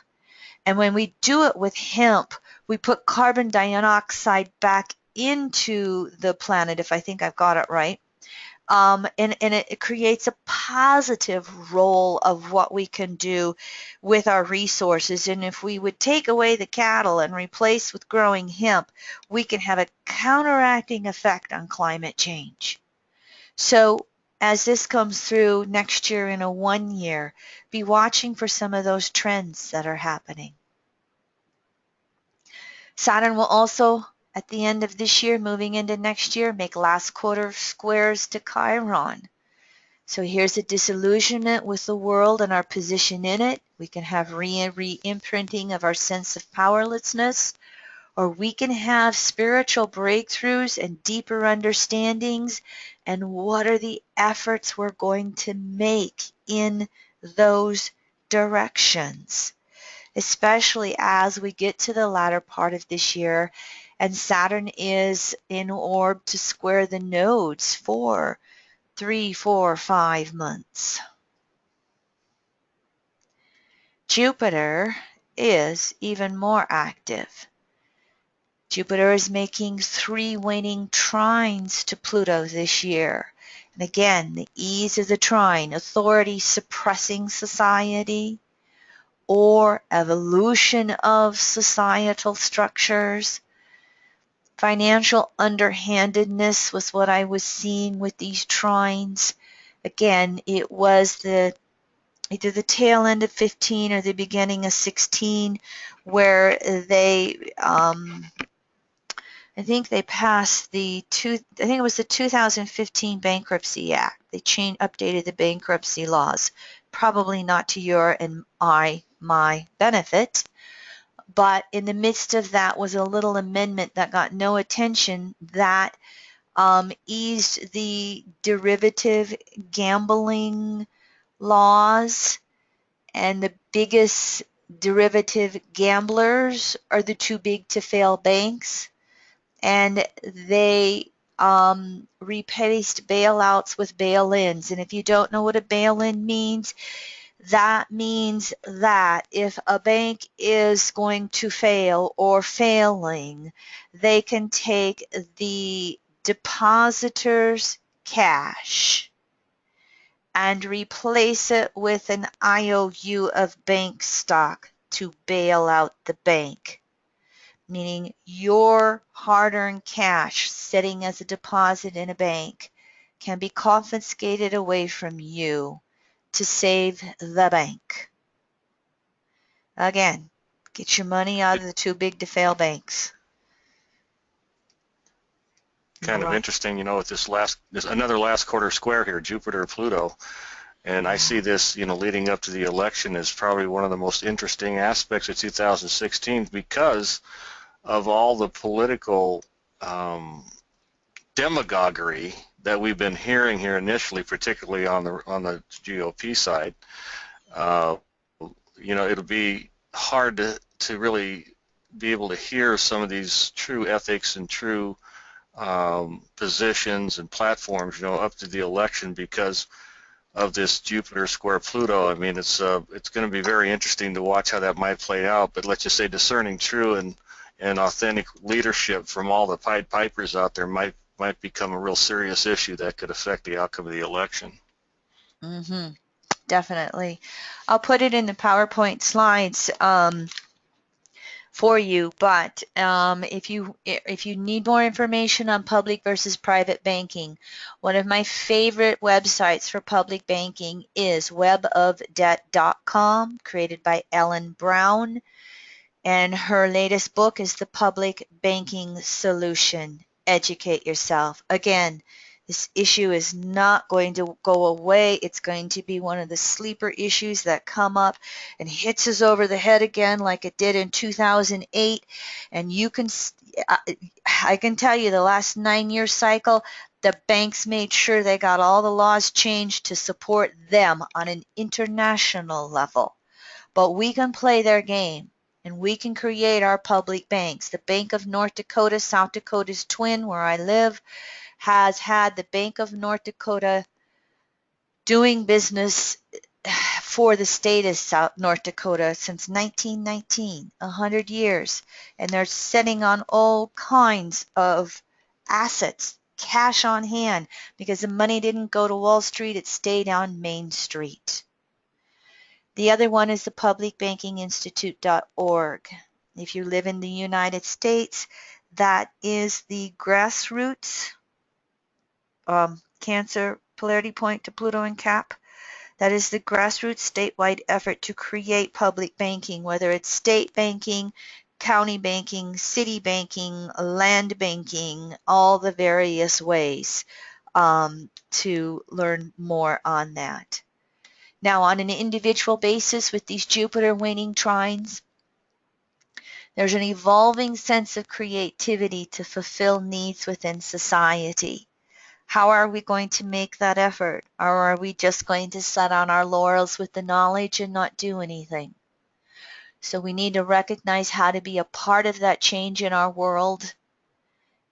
And when we do it with hemp, we put carbon dioxide back into the planet, if I think I've got it right. And it creates a positive role of what we can do with our resources. And if we would take away the cattle and replace with growing hemp, we can have a counteracting effect on climate change. So as this comes through next year in a 1 year, be watching for some of those trends that are happening. Saturn will also, at the end of this year, moving into next year, make last quarter squares to Chiron. So here's a disillusionment with the world and our position in it. We can have re-imprinting of our sense of powerlessness, or we can have spiritual breakthroughs and deeper understandings. And what are the efforts we're going to make in those directions? Especially as we get to the latter part of this year and Saturn is in orb to square the nodes for 3, 4, 5 months. Jupiter is even more active. Jupiter is making 3 waning trines to Pluto this year. And again, the ease of the trine, authority suppressing society, or evolution of societal structures. Financial underhandedness was what I was seeing with these trines. Again, it was either the tail end of 15 or the beginning of 16 where I think they passed I think it was the 2015 Bankruptcy Act. They updated the bankruptcy laws, probably not to your and my benefit. But in the midst of that was a little amendment that got no attention that eased the derivative gambling laws, and the biggest derivative gamblers are the too big to fail banks, and they replaced bailouts with bail-ins. And if you don't know what a bail-in means, that means that if a bank is going to fail or failing, they can take the depositor's cash and replace it with an IOU of bank stock to bail out the bank, meaning your hard-earned cash sitting as a deposit in a bank can be confiscated away from you to save the bank. Again, get your money out of the too big to fail banks. Kind of Right. interesting, with this another last quarter square here, Jupiter Pluto, and I see this, leading up to the election as probably one of the most interesting aspects of 2016 because of all the political demagoguery that we've been hearing here initially, particularly on the GOP side. It'll be hard to really be able to hear some of these true ethics and true positions and platforms, up to the election because of this Jupiter square Pluto. I mean, it's going to be very interesting to watch how that might play out. But let's just say discerning true and authentic leadership from all the Pied Pipers out there might become a real serious issue that could affect the outcome of the election. Mm-hmm. Definitely. I'll put it in the PowerPoint slides for you, but if you need more information on public versus private banking, one of my favorite websites for public banking is webofdebt.com, created by Ellen Brown, and her latest book is The Public Banking Solution. Educate yourself. Again, this issue is not going to go away. It's going to be one of the sleeper issues that come up and hits us over the head again like it did in 2008. And I can tell you the last 9-year cycle, the banks made sure they got all the laws changed to support them on an international level. But we can play their game. And we can create our public banks. The Bank of North Dakota, South Dakota's twin, where I live, has had the Bank of North Dakota doing business for the state of North Dakota since 1919, 100 years. And they're sitting on all kinds of assets, cash on hand, because the money didn't go to Wall Street, it stayed on Main Street. The other one is the publicbankinginstitute.org. If you live in the United States, that is the grassroots Cancer polarity point to Pluto and Cap. That is the grassroots statewide effort to create public banking, whether it's state banking, county banking, city banking, land banking, all the various ways to learn more on that. Now, on an individual basis with these Jupiter waning trines, there's an evolving sense of creativity to fulfill needs within society. How are we going to make that effort? Or are we just going to sit on our laurels with the knowledge and not do anything? So we need to recognize how to be a part of that change in our world.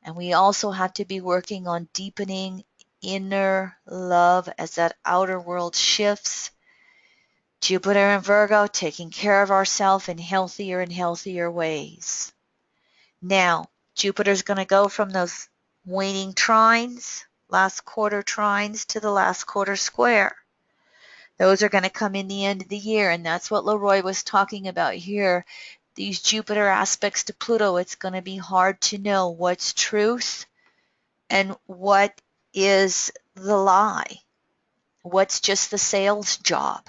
And we also have to be working on deepening inner love as that outer world shifts. Jupiter and Virgo, taking care of ourselves in healthier and healthier ways. Now, Jupiter's going to go from those waning trines, last quarter trines, to the last quarter square. Those are going to come in the end of the year, and that's what Leroy was talking about here. These Jupiter aspects to Pluto, it's going to be hard to know what's truth and what is the lie, what's just the sales job.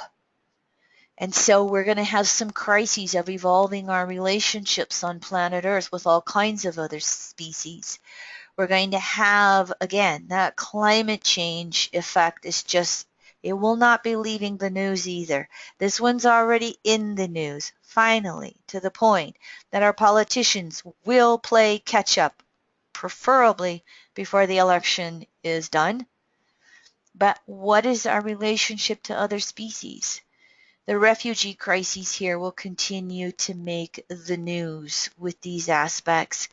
And so we're going to have some crises of evolving our relationships on planet Earth with all kinds of other species. We're going to have, again, that climate change effect is just, it will not be leaving the news either. This one's already in the news, finally, to the point that our politicians will play catch up, preferably before the election is done. But what is our relationship to other species? The refugee crises here will continue to make the news with these aspects.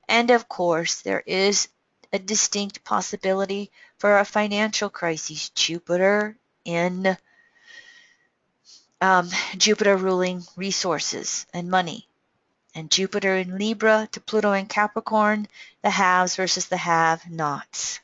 And of course, there is a distinct possibility for a financial crisis. Jupiter in Jupiter ruling resources and money. And Jupiter in Libra to Pluto in Capricorn, the haves versus the have-nots.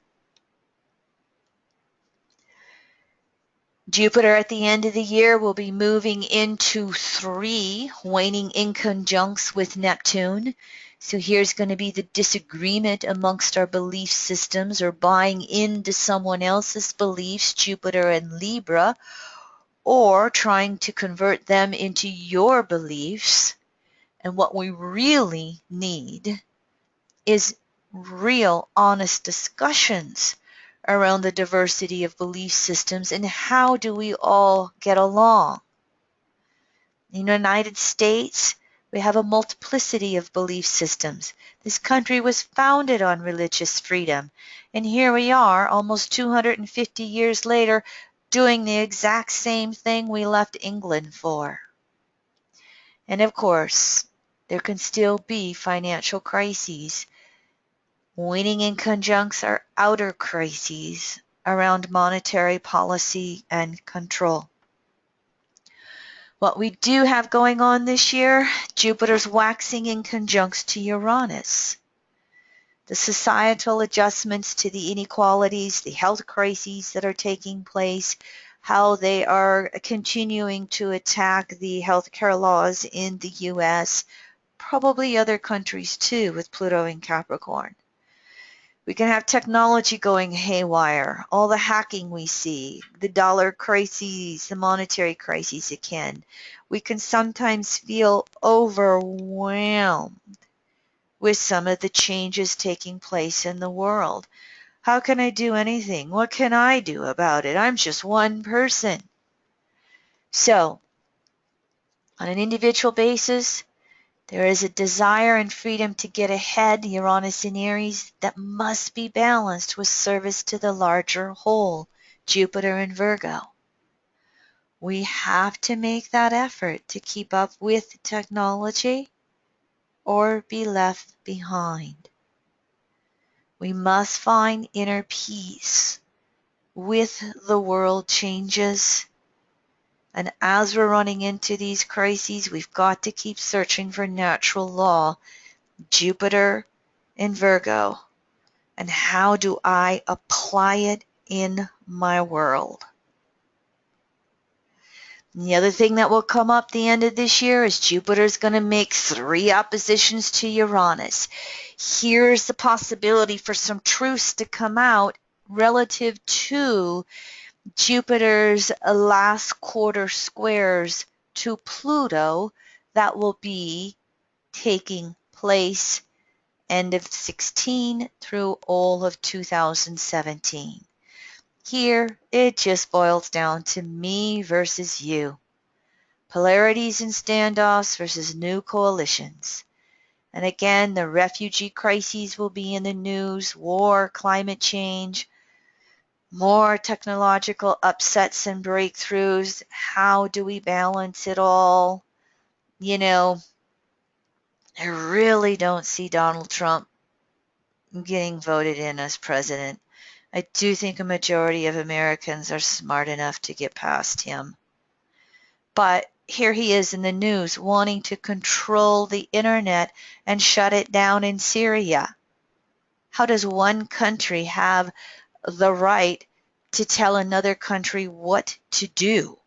Jupiter at the end of the year will be moving into 3, waning in conjuncts with Neptune. So here's going to be the disagreement amongst our belief systems or buying into someone else's beliefs, Jupiter and Libra, or trying to convert them into your beliefs. And what we really need is real, honest discussions around the diversity of belief systems and how do we all get along. In the United States, we have a multiplicity of belief systems. This country was founded on religious freedom, and here we are, almost 250 years later, doing the exact same thing we left England for. And of course, there can still be financial crises. Waning in conjuncts are outer crises around monetary policy and control. What we do have going on this year, Jupiter's waxing in conjuncts to Uranus. The societal adjustments to the inequalities, the health crises that are taking place, how they are continuing to attack the healthcare laws in the US, probably other countries too with Pluto in Capricorn. We can have technology going haywire, all the hacking we see, the dollar crises, the monetary crises again. We can sometimes feel overwhelmed with some of the changes taking place in the world. How can I do anything? What can I do about it? I'm just one person. So, on an individual basis, there is a desire and freedom to get ahead, Uranus in Aries, that must be balanced with service to the larger whole, Jupiter in Virgo. We have to make that effort to keep up with technology or be left behind. We must find inner peace with the world changes. And as we're running into these crises, we've got to keep searching for natural law, Jupiter in Virgo, and how do I apply it in my world. And the other thing that will come up the end of this year is Jupiter's going to make 3 oppositions to Uranus. Here's the possibility for some truths to come out relative to Jupiter's last quarter squares to Pluto that will be taking place end of 16 through all of 2017. Here, it just boils down to me versus you. Polarities and standoffs versus new coalitions. And again, the refugee crises will be in the news, war, climate change, more technological upsets and breakthroughs. How do we balance it all? You know, I really don't see Donald Trump getting voted in as president. I do think a majority of Americans are smart enough to get past him. But here he is in the news wanting to control the internet and shut it down in Syria. How does one country have the right to tell another country what to do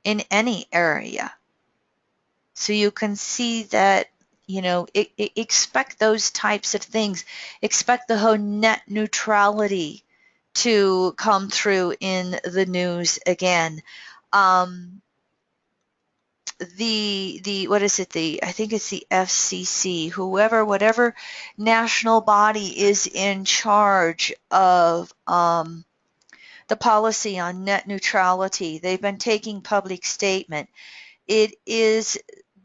in any area? So you can see that, expect those types of things. Expect the whole net neutrality to come through in the news again. Um, the what is it, the I think it's the FCC, whatever national body is in charge of the policy on net neutrality, they've been taking public statement. It is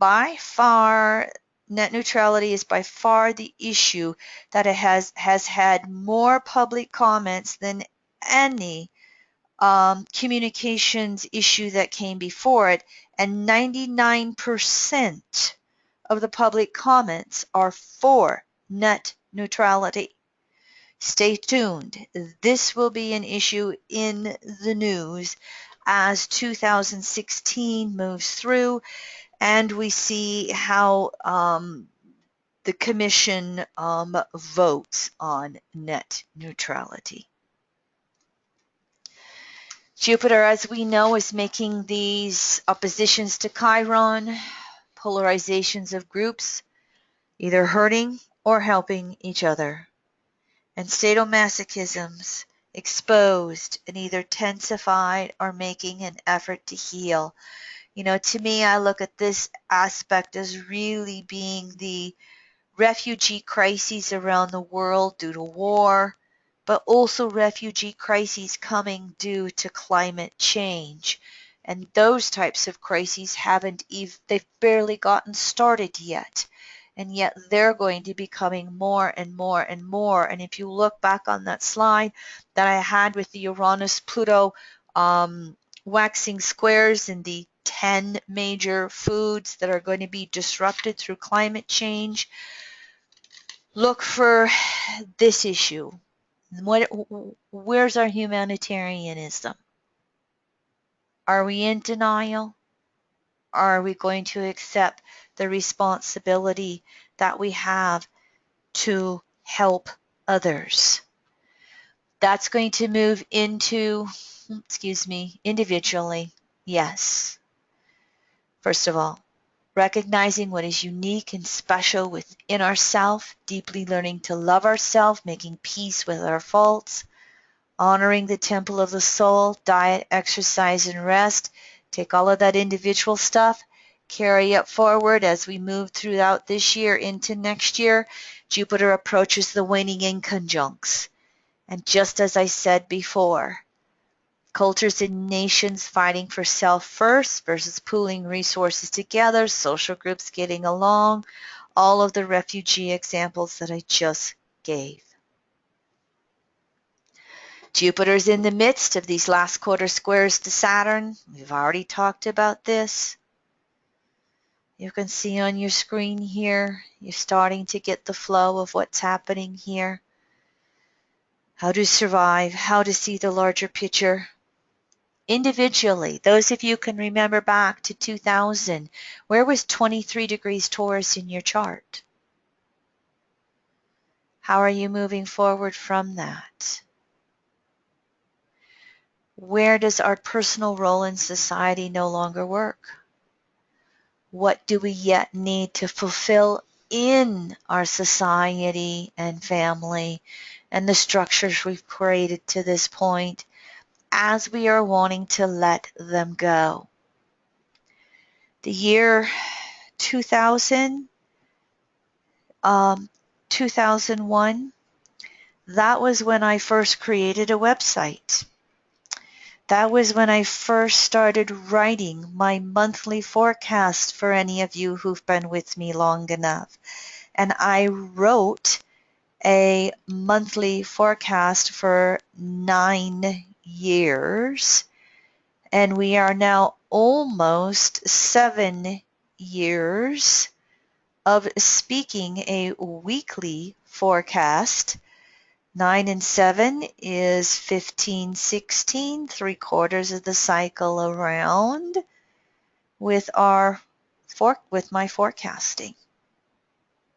by far Net neutrality is by far the issue that it has had more public comments than any communications issue that came before it, and 99% of the public comments are for net neutrality. Stay tuned. This will be an issue in the news as 2016 moves through and we see how the commission votes on net neutrality. Jupiter, as we know, is making these oppositions to Chiron, polarizations of groups, either hurting or helping each other, and sadomasochisms exposed and either intensified or making an effort to heal. To me, I look at this aspect as really being the refugee crises around the world due to war, but also refugee crises coming due to climate change. And those types of crises they've barely gotten started yet. And yet they're going to be coming more and more and more. And if you look back on that slide that I had with the Uranus-Pluto waxing squares and the 10 major foods that are going to be disrupted through climate change, look for this issue. Where's our humanitarianism? Are we in denial? Or are we going to accept the responsibility that we have to help others? That's going to move into, individually. Yes. First of all, recognizing what is unique and special within ourselves, deeply learning to love ourselves, making peace with our faults, honoring the temple of the soul, diet, exercise, and rest. Take all of that individual stuff, carry it forward as we move throughout this year into next year. Jupiter approaches the waning in conjuncts. And just as I said before, cultures and nations fighting for self first versus pooling resources together, social groups getting along, all of the refugee examples that I just gave. Jupiter's in the midst of these last quarter squares to Saturn. We've already talked about this. You can see on your screen here, you're starting to get the flow of what's happening here. How to survive, how to see the larger picture. Individually, those of you can remember back to 2000, where was 23 degrees Taurus in your chart? How are you moving forward from that? Where does our personal role in society no longer work? What do we yet need to fulfill in our society and family and the structures we've created to this point as we are wanting to let them go? The year 2000, 2001, that was when I first created a website. That was when I first started writing my monthly forecast for any of you who've been with me long enough. And I wrote a monthly forecast for 9 years. And we are now almost 7 years of speaking a weekly forecast. 9 and 7 is 15, 16, 3/4 of the cycle around with my forecasting.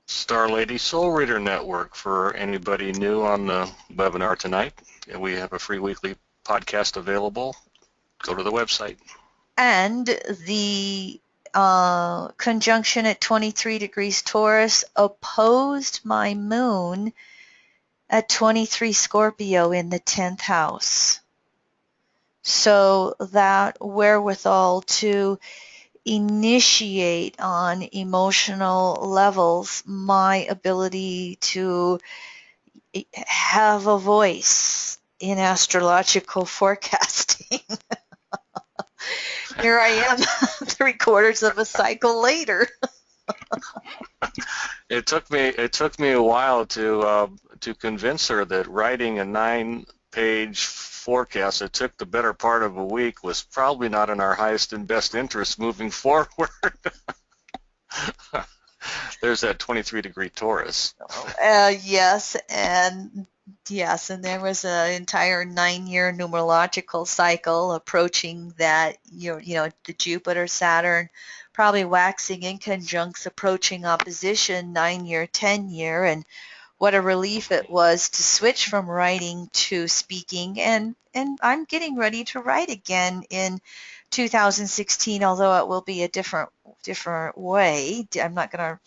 Star Lady Soul Reader Network, for anybody new on the webinar tonight. We have a free weekly podcast available. Go to the website. And the conjunction at 23 degrees Taurus opposed my moon at 23 Scorpio in the 10th house. So that wherewithal to initiate on emotional levels my ability to have a voice in astrological forecasting. Here I am 3/4 of a cycle later. It took me a while to convince her that writing a 9-page forecast that took the better part of a week was probably not in our highest and best interest moving forward. There's that 23-degree Taurus. Yes, and there was an entire 9-year numerological cycle approaching that. The Jupiter, Saturn, probably waxing in conjuncts, approaching opposition, 9-year, 10-year, and what a relief it was to switch from writing to speaking, and I'm getting ready to write again in 2016, although it will be a different way. I'm not gonna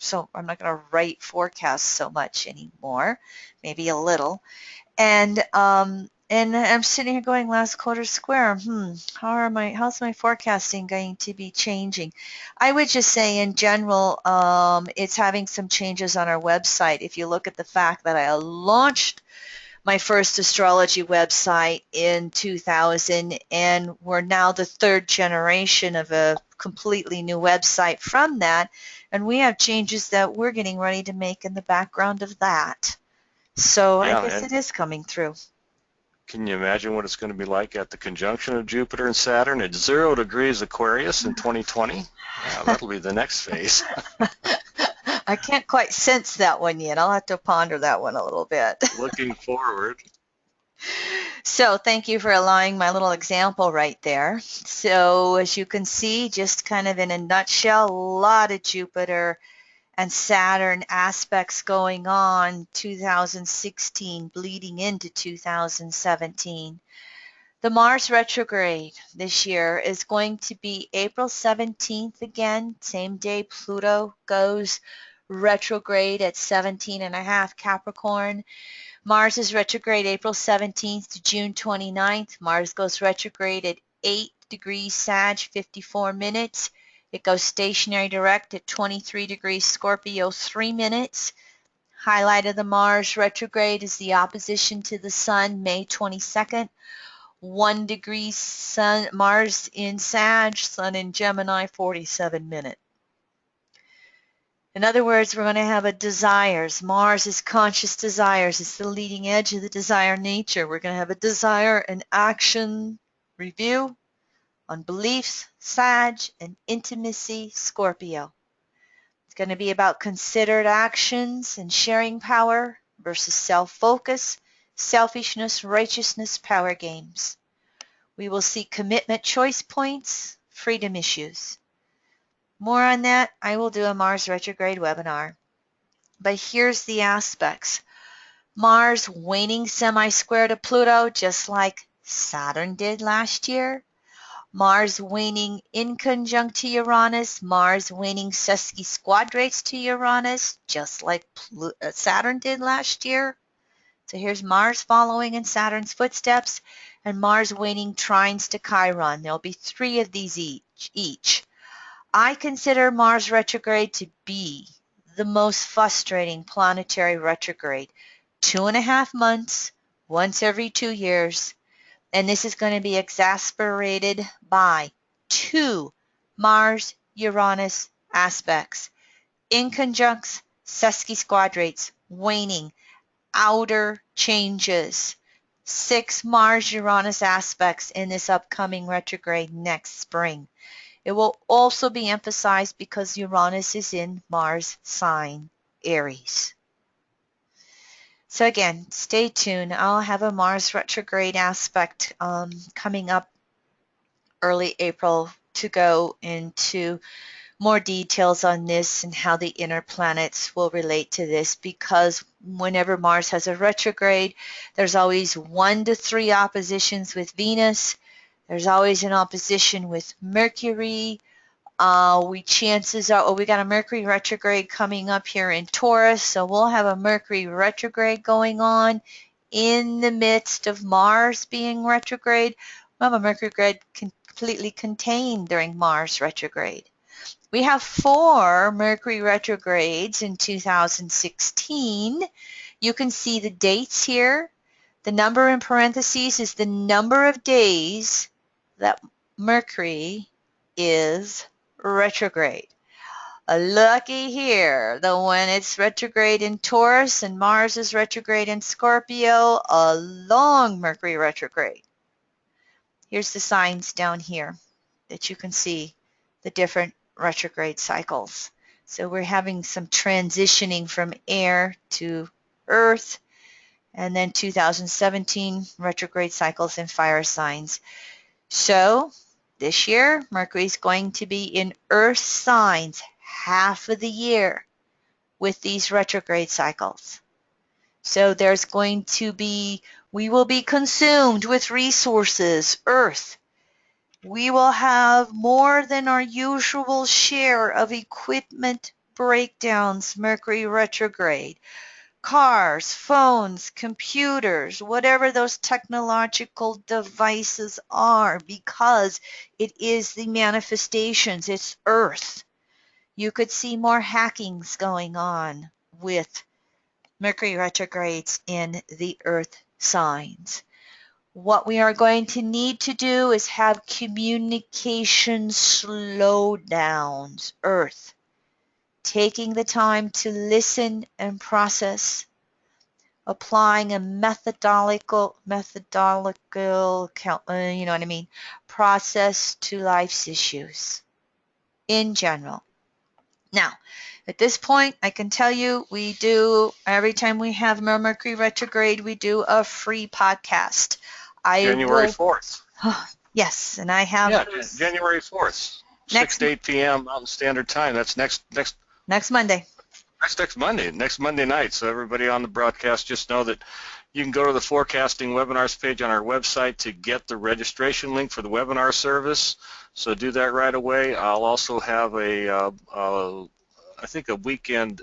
write forecasts so much anymore, maybe a little. And I'm sitting here going, last quarter square. How's my forecasting going to be changing? I would just say in general, it's having some changes on our website. If you look at the fact that I launched my first astrology website in 2000, and we're now the 3rd generation of a completely new website from that, and we have changes that we're getting ready to make in the background of that. So Yeah, I guess it is coming through. can you imagine what it's going to be like at the conjunction of Jupiter and Saturn at 0 degrees Aquarius in 2020? Yeah, that'll be the next phase. I can't quite sense that one yet. I'll have to ponder that one a little bit. Looking forward. So thank you for allowing my little example right there. So as you can see, just kind of in a nutshell, a lot of Jupiter and Saturn aspects going on 2016 bleeding into 2017. The Mars retrograde this year is going to be April 17th again, same day Pluto goes retrograde at 17.5 Capricorn. Mars is retrograde April 17th to June 29th. Mars goes retrograde at 8 degrees Sag, 54 minutes. It goes stationary direct at 23 degrees Scorpio, 3 minutes. Highlight of the Mars retrograde is the opposition to the Sun, May 22nd. 1 degree Sun, Mars in Sag, Sun in Gemini, 47 minutes. In other words, we're going to have a desires. Mars is conscious desires. It's the leading edge of the desire nature. We're going to have a desire and action review on beliefs, Sag, and intimacy, Scorpio. It's going to be about considered actions and sharing power versus self-focus, selfishness, righteousness, power games. We will see commitment choice points, freedom issues. More on that, I will do a Mars retrograde webinar. But here's the aspects. Mars waning semi-square to Pluto, just like Saturn did last year. Mars waning in conjunct to Uranus. Mars waning sesqui-squadrates to Uranus, just like Saturn did last year. So here's Mars following in Saturn's footsteps, and Mars waning trines to Chiron. There'll be 3 of these each. I consider Mars retrograde to be the most frustrating planetary retrograde. 2.5 months, once every 2 years, and this is going to be exacerbated by two Mars-Uranus aspects, inconjuncts, sesquisquadrates, waning, outer changes, 6 Mars-Uranus aspects in this upcoming retrograde next spring. It will also be emphasized because Uranus is in Mars sign Aries. So again, stay tuned. I'll have a Mars retrograde aspect coming up early April to go into more details on this and how the inner planets will relate to this, because whenever Mars has a retrograde, there's always 1 to 3 oppositions with Venus. There's always an opposition with Mercury. Chances are, we got a Mercury retrograde coming up here in Taurus, so we'll have a Mercury retrograde going on in the midst of Mars being retrograde. We'll have a Mercury retrograde completely contained during Mars retrograde. We have 4 Mercury retrogrades in 2016. You can see the dates here. The number in parentheses is the number of days that Mercury is retrograde. Lucky here, the when it's retrograde in Taurus and Mars is retrograde in Scorpio, a long Mercury retrograde. Here's the signs down here that you can see the different retrograde cycles. So we're having some transitioning from air to earth, and then 2017 retrograde cycles in fire signs. So this year, Mercury is going to be in earth signs half of the year with these retrograde cycles. So there's going to be, we will be consumed with resources, earth. We will have more than our usual share of equipment breakdowns, Mercury retrograde. Cars, phones, computers, whatever those technological devices are, because it is the manifestations, it's Earth. You could see more hackings going on with Mercury retrogrades in the Earth signs. What we are going to need to do is have communication slowdowns, Earth, taking the time to listen and process, applying a methodological, process to life's issues in general. Now, at this point, I can tell you we do, every time we have Mercury retrograde, we do a free podcast. January 4th. Yes, and I have. Yeah, January 4th, 6 to 8 p.m. Mountain Standard Time. That's next Monday. Next Monday night. So everybody on the broadcast, just know that you can go to the forecasting webinars page on our website to get the registration link for the webinar service. So do that right away. I'll also have I think a weekend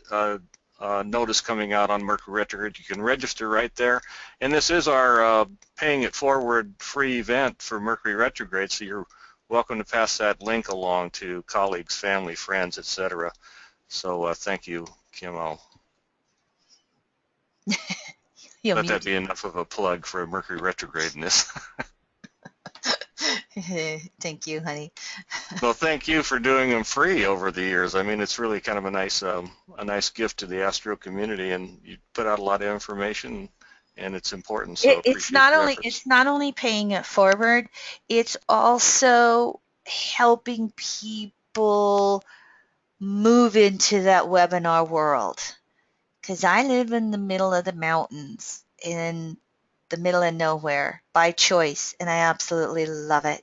notice coming out on Mercury retrograde. You can register right there. And this is our paying it forward free event for Mercury retrograde. So you're welcome to pass that link along to colleagues, family, friends, etc. So thank you, Kim. I'll let that be enough of a plug for Mercury retrograde in this. Thank you, honey. Well, thank you for doing them free over the years. I mean, it's really kind of a nice gift to the astro community, and you put out a lot of information, and it's important. So it's not only paying it forward, it's also helping people move into that webinar world. Because I live in the middle of the mountains, in the middle of nowhere, by choice, and I absolutely love it.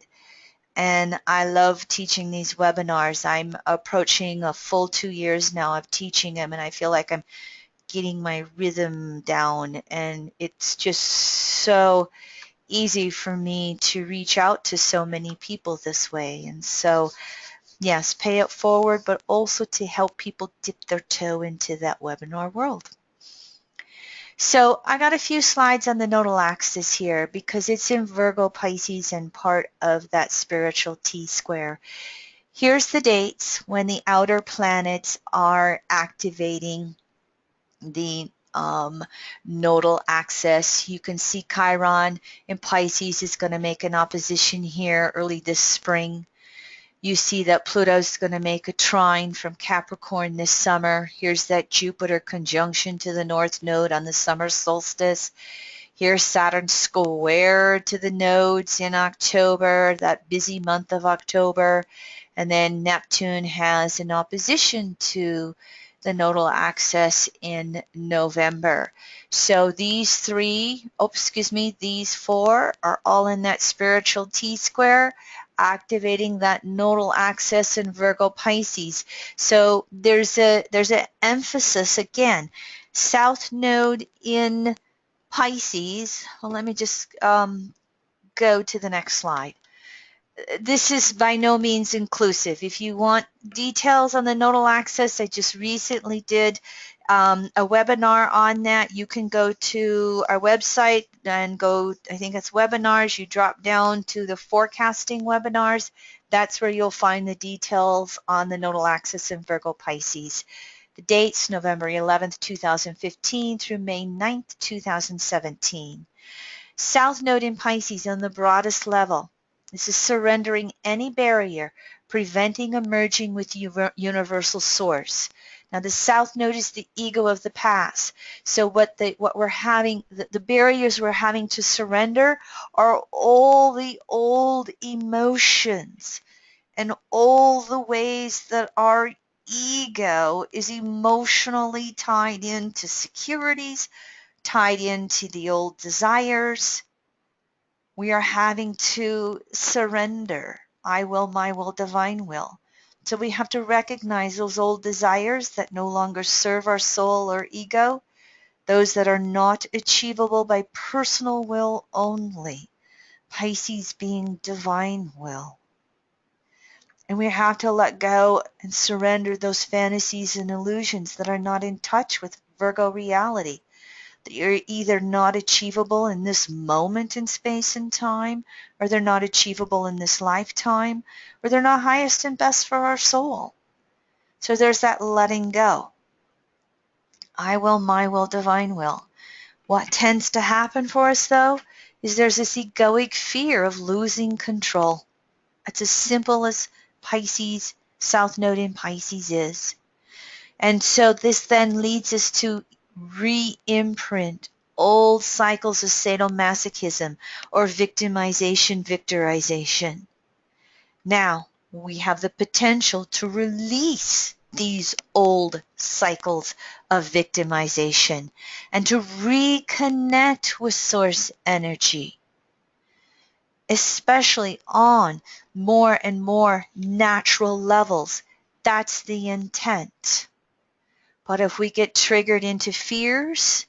And I love teaching these webinars. I'm approaching a full 2 years now of teaching them, and I feel like I'm getting my rhythm down, and it's just so easy for me to reach out to so many people this way. And so, yes, pay it forward, but also to help people dip their toe into that webinar world. So I got a few slides on the nodal axis here because it's in Virgo, Pisces, and part of that spiritual T-square. Here's the dates when the outer planets are activating the nodal axis. You can see Chiron in Pisces is going to make an opposition here early this spring. You see that Pluto's going to make a trine from Capricorn this summer. Here's that Jupiter conjunction to the North Node on the summer solstice. Here's Saturn squared to the nodes in October, that busy month of October. And then Neptune has an opposition to the nodal axis in November. So these these four are all in that spiritual T-square, activating that nodal axis in Virgo Pisces. So there's an emphasis again. South node in Pisces. Well, let me just go to the next slide. This is by no means inclusive. If you want details on the nodal axis, I just recently did a webinar on that. You can go to our website and go, I think it's webinars. You drop down to the forecasting webinars. That's where you'll find the details on the nodal axis in Virgo Pisces. The dates, November 11th, 2015 through May 9th, 2017. South Node in Pisces on the broadest level. This is surrendering any barrier, preventing a merging with universal source. Now the South Node is the ego of the past. So what we're having, the barriers we're having to surrender are all the old emotions and all the ways that our ego is emotionally tied into securities, tied into the old desires. We are having to surrender. I will, my will, divine will. So we have to recognize those old desires that no longer serve our soul or ego, those that are not achievable by personal will only, Pisces being divine will. And we have to let go and surrender those fantasies and illusions that are not in touch with Virgo reality. They're either not achievable in this moment in space and time, or they're not achievable in this lifetime, or they're not highest and best for our soul. So there's that letting go. I will, my will, divine will. What tends to happen for us, though, is there's this egoic fear of losing control. It's as simple as Pisces, South Node in Pisces is. And so this then leads us to re-imprint old cycles of sadomasochism or victimization. Now, we have the potential to release these old cycles of victimization and to reconnect with source energy, especially on more and more natural levels. That's the intent. But if we get triggered into fears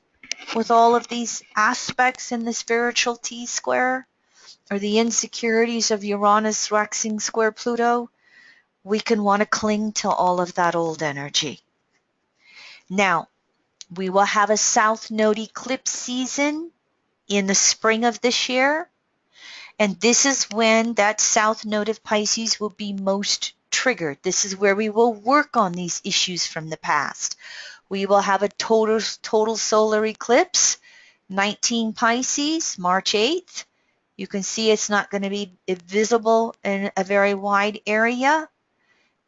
with all of these aspects in the spiritual T-square, or the insecurities of Uranus waxing square Pluto, we can want to cling to all of that old energy. Now, we will have a South Node eclipse season in the spring of this year, and this is when that South Node of Pisces will be most triggered. This is where we will work on these issues from the past. We will have a total solar eclipse, 19 Pisces, March 8th. You can see it's not going to be visible in a very wide area.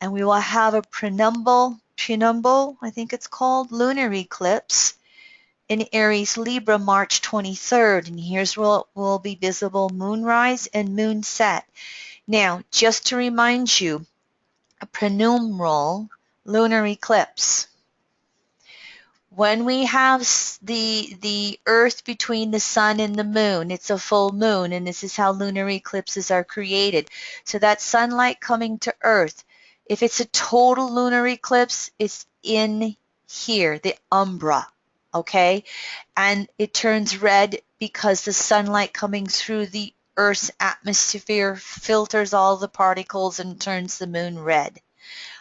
And we will have a penumbral, I think it's called, lunar eclipse in Aries Libra, March 23rd. And here's where will be visible moonrise and moonset. Now, just to remind you, a penumbral lunar eclipse. When we have the Earth between the sun and the moon, it's a full moon, and this is how lunar eclipses are created. So that sunlight coming to Earth, if it's a total lunar eclipse, it's in here, the umbra, okay? And it turns red because the sunlight coming through the Earth's atmosphere filters all the particles and turns the moon red.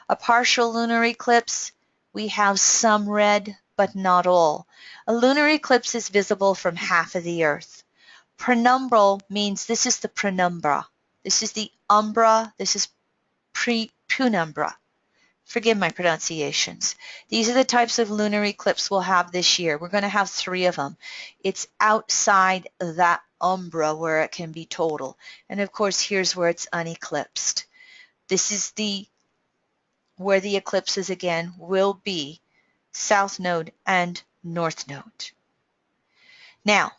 A partial lunar eclipse, we have some red, but not all. A lunar eclipse is visible from half of the Earth. Penumbral means this is the penumbra. This is the umbra. This is penumbra. Forgive my pronunciations. These are the types of lunar eclipse we'll have this year. We're going to have 3 of them. It's outside that umbra where it can be total. And of course, here's where it's uneclipsed. This is where the eclipses again will be south node and north node. Now,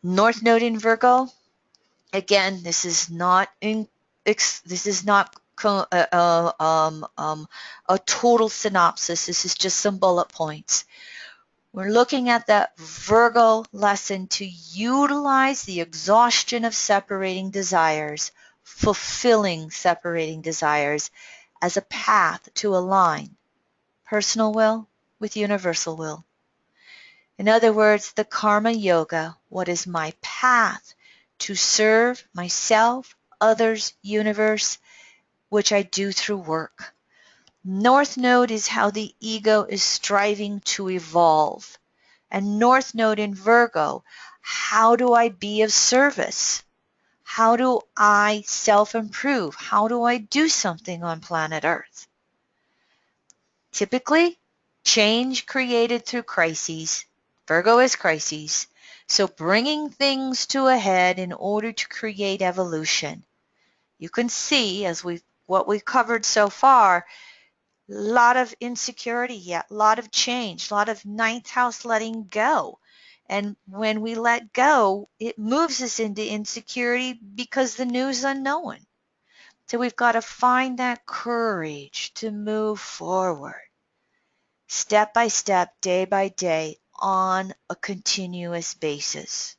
north node in Virgo, again, this is not a total synopsis. This is just some bullet points. We're looking at that Virgo lesson to utilize the exhaustion of separating desires, fulfilling separating desires as a path to align personal will with universal will. In other words, the karma yoga, what is my path to serve myself, others, universe, which I do through work. North node is how the ego is striving to evolve. And north node in Virgo, how do I be of service? How do I self-improve? How do I do something on planet Earth? Typically, change created through crises. Virgo is crises. So bringing things to a head in order to create evolution. You can see, as what we've covered so far, a lot of insecurity yet, a lot of change, a lot of ninth house letting go. And when we let go, it moves us into insecurity because the new is unknown. So we've got to find that courage to move forward, step by step, day by day, on a continuous basis.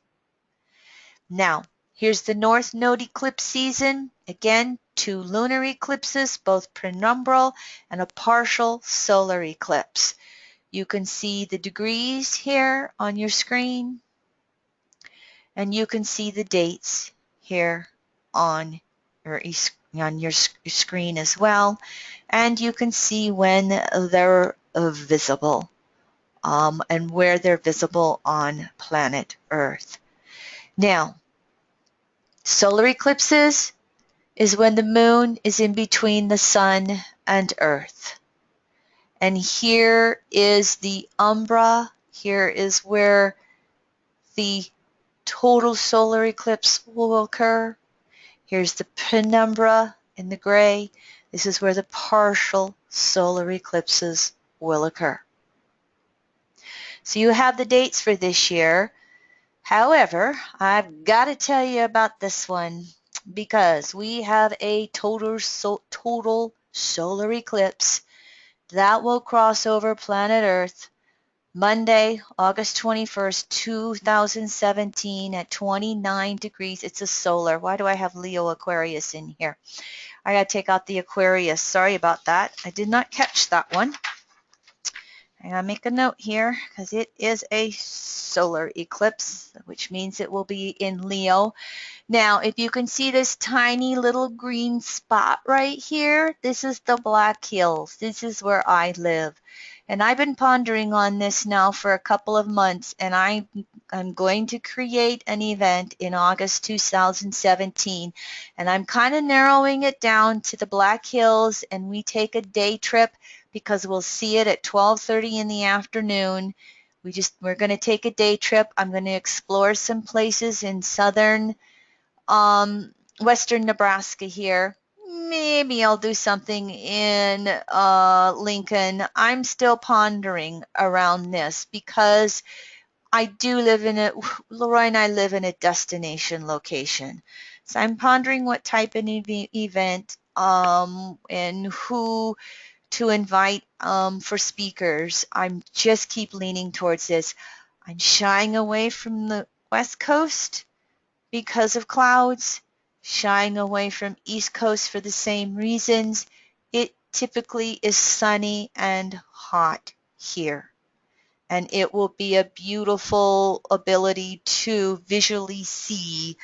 Now, here's the North Node eclipse season. Again, 2 lunar eclipses, both penumbral and a partial solar eclipse. You can see the degrees here on your screen, and you can see the dates here on your screen as well, and you can see when they're visible and where they're visible on planet Earth. Now, solar eclipses is when the moon is in between the sun and Earth. And here is the umbra. Here is where the total solar eclipse will occur. Here's the penumbra in the gray. This is where the partial solar eclipses will occur. So you have the dates for this year. However, I've got to tell you about this one because we have a total solar eclipse that will cross over planet Earth Monday, August 21st, 2017 at 29 degrees. It's a solar. Why do I have Leo Aquarius in here? I got to take out the Aquarius. Sorry about that. I did not catch that one. I gotta make a note here because it is a solar eclipse, which means it will be in Leo. Now, if you can see this tiny little green spot right here, this is the Black Hills. This is where I live. And I've been pondering on this now for a couple of months, and I'm going to create an event in August 2017, and I'm kind of narrowing it down to the Black Hills, and we take a day trip because we'll see it at 12:30 in the afternoon. We're going to take a day trip. I'm going to explore some places in southern western Nebraska here. Maybe I'll do something in Lincoln. I'm still pondering around this because I do live in Leroy and I live in a destination location. So I'm pondering what type of event and who to invite for speakers. I'm just keep leaning towards this. I'm shying away from the West Coast because of clouds, shying away from East Coast for the same reasons. It typically is sunny and hot here. And it will be a beautiful ability to visually see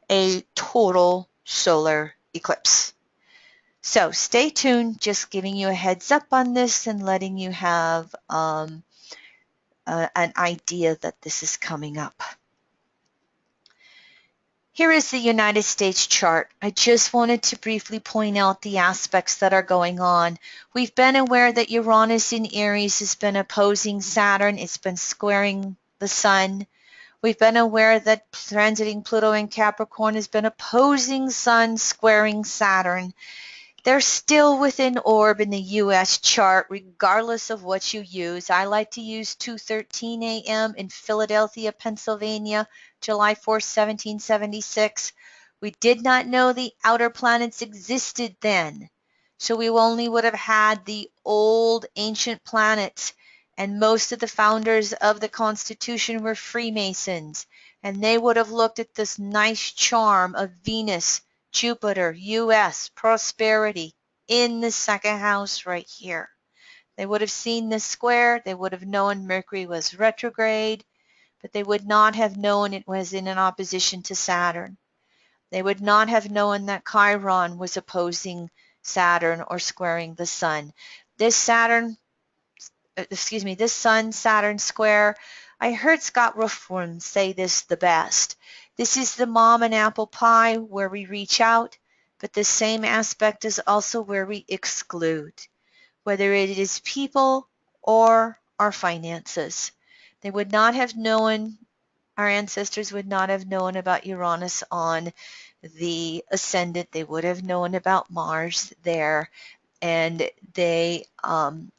a total solar eclipse. So stay tuned, just giving you a heads up on this and letting you have an idea that this is coming up. Here is the United States chart. I just wanted to briefly point out the aspects that are going on. We've been aware that Uranus in Aries has been opposing Saturn. It's been squaring the Sun. We've been aware that transiting Pluto in Capricorn has been opposing Sun, squaring Saturn. They're still within orb in the US chart, regardless of what you use. I like to use 2:13 a.m. in Philadelphia, Pennsylvania, July 4th, 1776. We did not know the outer planets existed then. So we only would have had the old ancient planets. And most of the founders of the Constitution were Freemasons. And they would have looked at this nice charm of Venus, Jupiter, US, prosperity in the second house right here. They would have seen this square. They would have known Mercury was retrograde, but they would not have known it was in an opposition to Saturn. They would not have known that Chiron was opposing Saturn or squaring the Sun. This this Sun-Saturn square, I heard Scott Rothford say this the best. This is the mom and apple pie where we reach out, but the same aspect is also where we exclude, whether it is people or our finances. They would not have known, our ancestors would not have known about Uranus on the ascendant. They would have known about Mars there, and they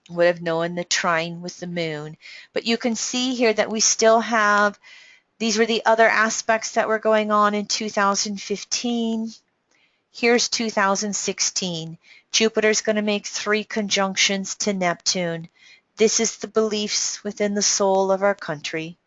would have known the trine with the moon. But you can see here that we still have, these were the other aspects that were going on in 2015. Here's 2016. Jupiter's going to make 3 conjunctions to Neptune. This is the beliefs within the soul of our country.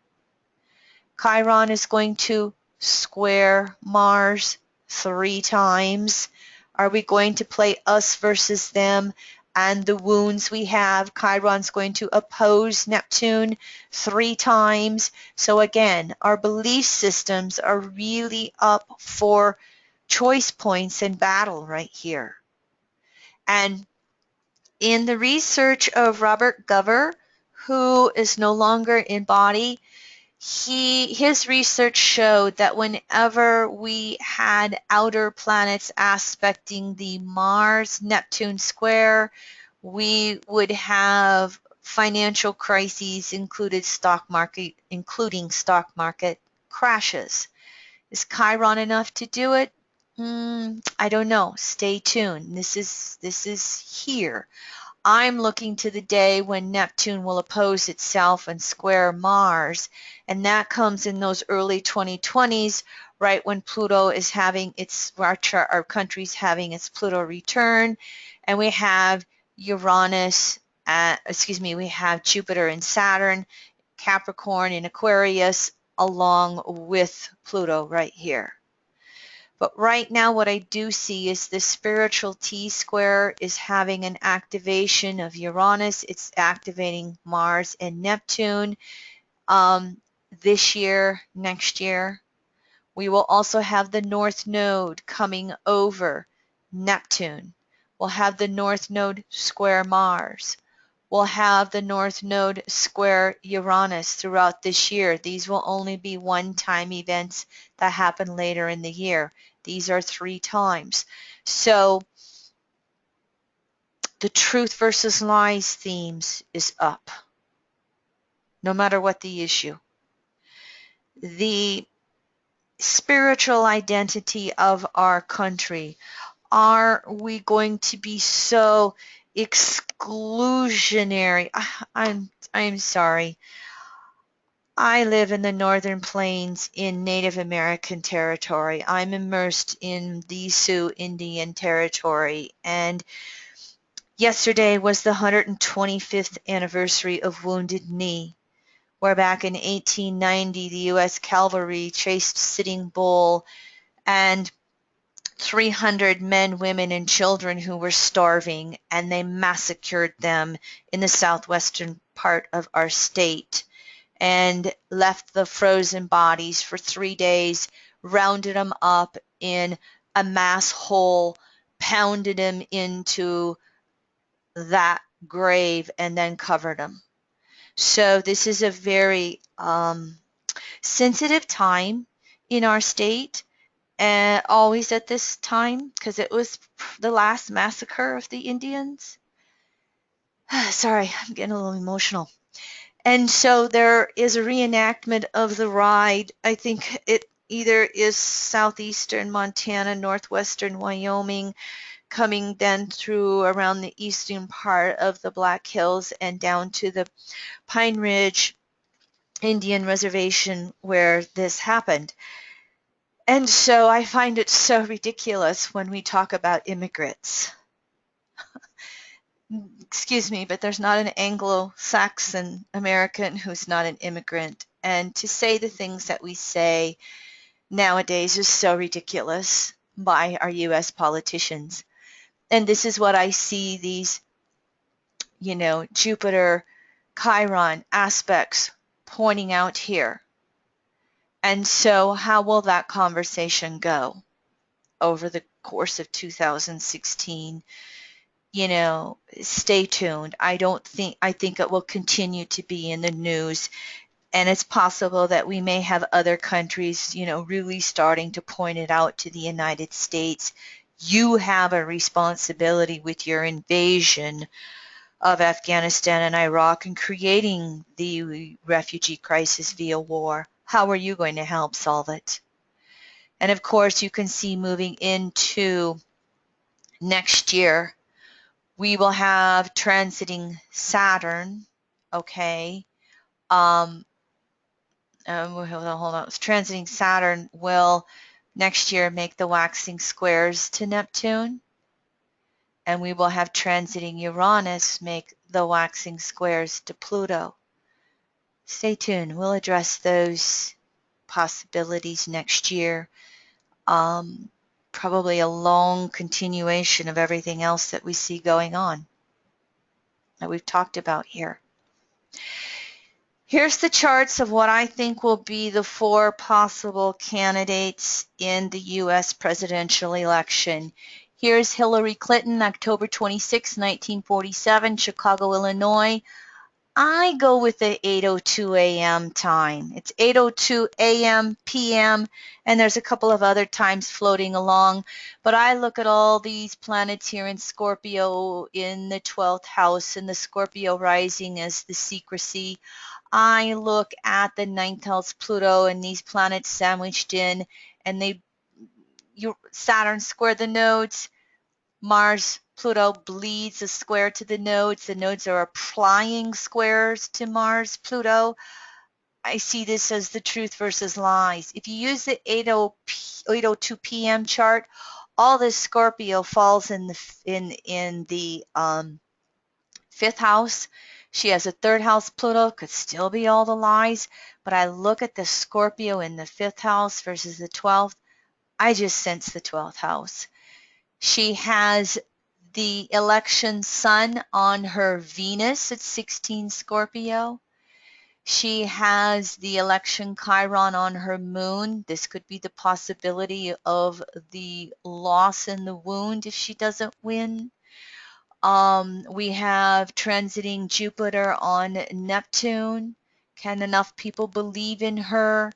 Chiron is going to square Mars 3 times. Are we going to play us versus them and the wounds we have? Chiron's going to oppose Neptune 3 times. So again, our belief systems are really up for choice points in battle right here. And in the research of Robert Gover, who is no longer in body, his research showed that whenever we had outer planets aspecting the Mars-Neptune square, we would have financial crises, including stock market crashes. Is Chiron enough to do it? I don't know. Stay tuned. This is here. I'm looking to the day when Neptune will oppose itself and square Mars, and that comes in those early 2020s, right when Pluto is having our country's having its Pluto return, and we have we have Jupiter and Saturn, Capricorn and Aquarius, along with Pluto right here. But right now what I do see is the spiritual T-square is having an activation of Uranus. It's activating Mars and Neptune this year, next year. We will also have the North Node coming over Neptune. We'll have the North Node square Mars. We'll have the North Node square Uranus throughout this year. These will only be one-time events that happen later in the year. These are 3 times. So the truth versus lies themes is up, no matter what the issue. The spiritual identity of our country. Are we going to be so exclusionary? I'm sorry. I live in the Northern Plains in Native American territory. I'm immersed in the Sioux Indian territory, and yesterday was the 125th anniversary of Wounded Knee, where back in 1890 the U.S. Cavalry chased Sitting Bull and 300 men, women, and children who were starving, and they massacred them in the southwestern part of our state and left the frozen bodies for 3 days, rounded them up in a mass hole, pounded them into that grave, and then covered them. So this is a very sensitive time in our state. and always at this time because it was the last massacre of the Indians. Sorry, I'm getting a little emotional. And so there is a reenactment of the ride. I think it either is southeastern Montana, northwestern Wyoming, coming then through around the eastern part of the Black Hills and down to the Pine Ridge Indian Reservation where this happened. And so I find it so ridiculous when we talk about immigrants. Excuse me, but there's not an Anglo-Saxon American who's not an immigrant. And to say the things that we say nowadays is so ridiculous by our US politicians. And this is what I see these, Jupiter, Chiron aspects pointing out here. And so how will that conversation go over the course of 2016? Stay tuned. I think it will continue to be in the news, and it's possible that we may have other countries, really starting to point it out to the United States. You have a responsibility with your invasion of Afghanistan and Iraq and creating the refugee crisis via war. How are you going to help solve it? And of course, you can see moving into next year, we will have transiting Saturn, okay? Hold on. Transiting Saturn will next year make the waxing squares to Neptune, and we will have transiting Uranus make the waxing squares to Pluto. Stay tuned. We'll address those possibilities next year. Probably a long continuation of everything else that we see going on that we've talked about here. Here's the charts of what I think will be the 4 possible candidates in the U.S. presidential election. Here's Hillary Clinton, October 26, 1947, Chicago, Illinois. I go with the 8:02 a.m. time. It's 8:02 a.m., p.m., and there's a couple of other times floating along. But I look at all these planets here in Scorpio in the 12th house, and the Scorpio rising as the secrecy. I look at the 9th house Pluto and these planets sandwiched in, and Saturn square the nodes. Mars, Pluto bleeds a square to the nodes. The nodes are applying squares to Mars, Pluto. I see this as the truth versus lies. If you use the 8:02 p.m. chart, all this Scorpio falls in the 5th house. She has a 3rd house Pluto, could still be all the lies, but I look at the Scorpio in the 5th house versus the 12th. I just sense the 12th house. She has the election sun on her Venus at 16 Scorpio. She has the election Chiron on her moon. This could be the possibility of the loss in the wound if she doesn't win. We have transiting Jupiter on Neptune. Can enough people believe in her?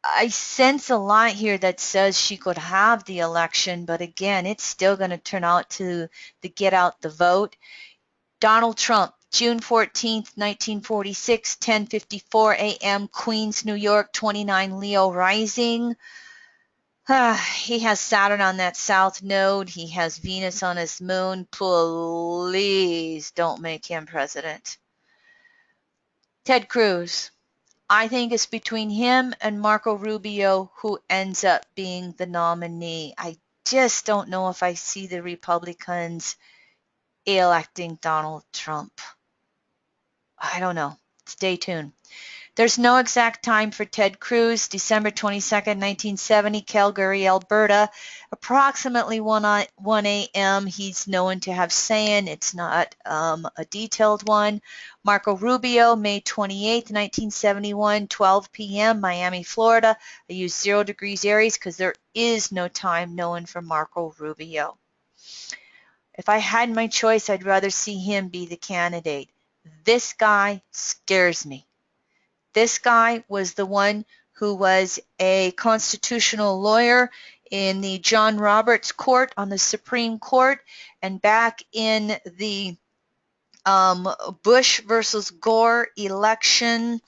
I sense a lot here that says she could have the election, but again, it's still going to turn out to the get out the vote. Donald Trump, June 14th, 1946, 10:54 a.m., Queens, New York, 29 Leo rising. He has Saturn on that south node. He has Venus on his moon. Please don't make him president. Ted Cruz. I think it's between him and Marco Rubio who ends up being the nominee. I just don't know if I see the Republicans electing Donald Trump. I don't know. Stay tuned. There's no exact time for Ted Cruz. December 22nd, 1970, Calgary, Alberta. Approximately 1 a.m. He's known to have saying. It's not a detailed one. Marco Rubio, May 28th, 1971, 12 p.m., Miami, Florida. I use 0 degrees Aries because there is no time known for Marco Rubio. If I had my choice, I'd rather see him be the candidate. This guy scares me. This guy was the one who was a constitutional lawyer in the John Roberts Court on the Supreme Court, and back in the Bush versus Gore election,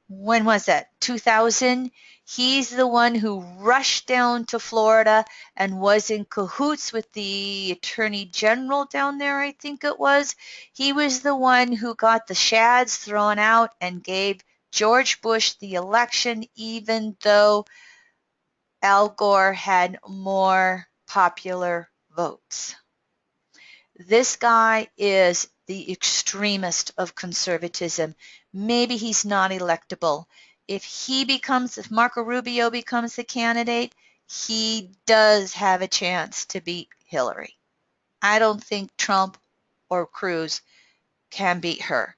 when was that? 2000. He's the one who rushed down to Florida and was in cahoots with the attorney general down there, I think it was. He was the one who got the shads thrown out and gave George Bush the election, even though Al Gore had more popular votes. This guy is the extremist of conservatism. Maybe he's not electable. If Marco Rubio becomes the candidate, he does have a chance to beat Hillary. I don't think Trump or Cruz can beat her.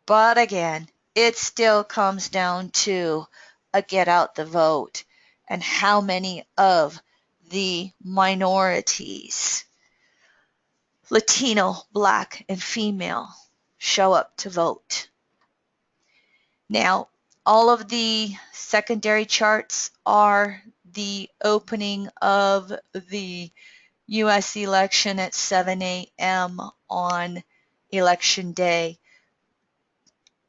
But again, it still comes down to a get out the vote and how many of the minorities, Latino, Black, and female, show up to vote. Now, all of the secondary charts are the opening of the U.S. election at 7 a.m. on election day.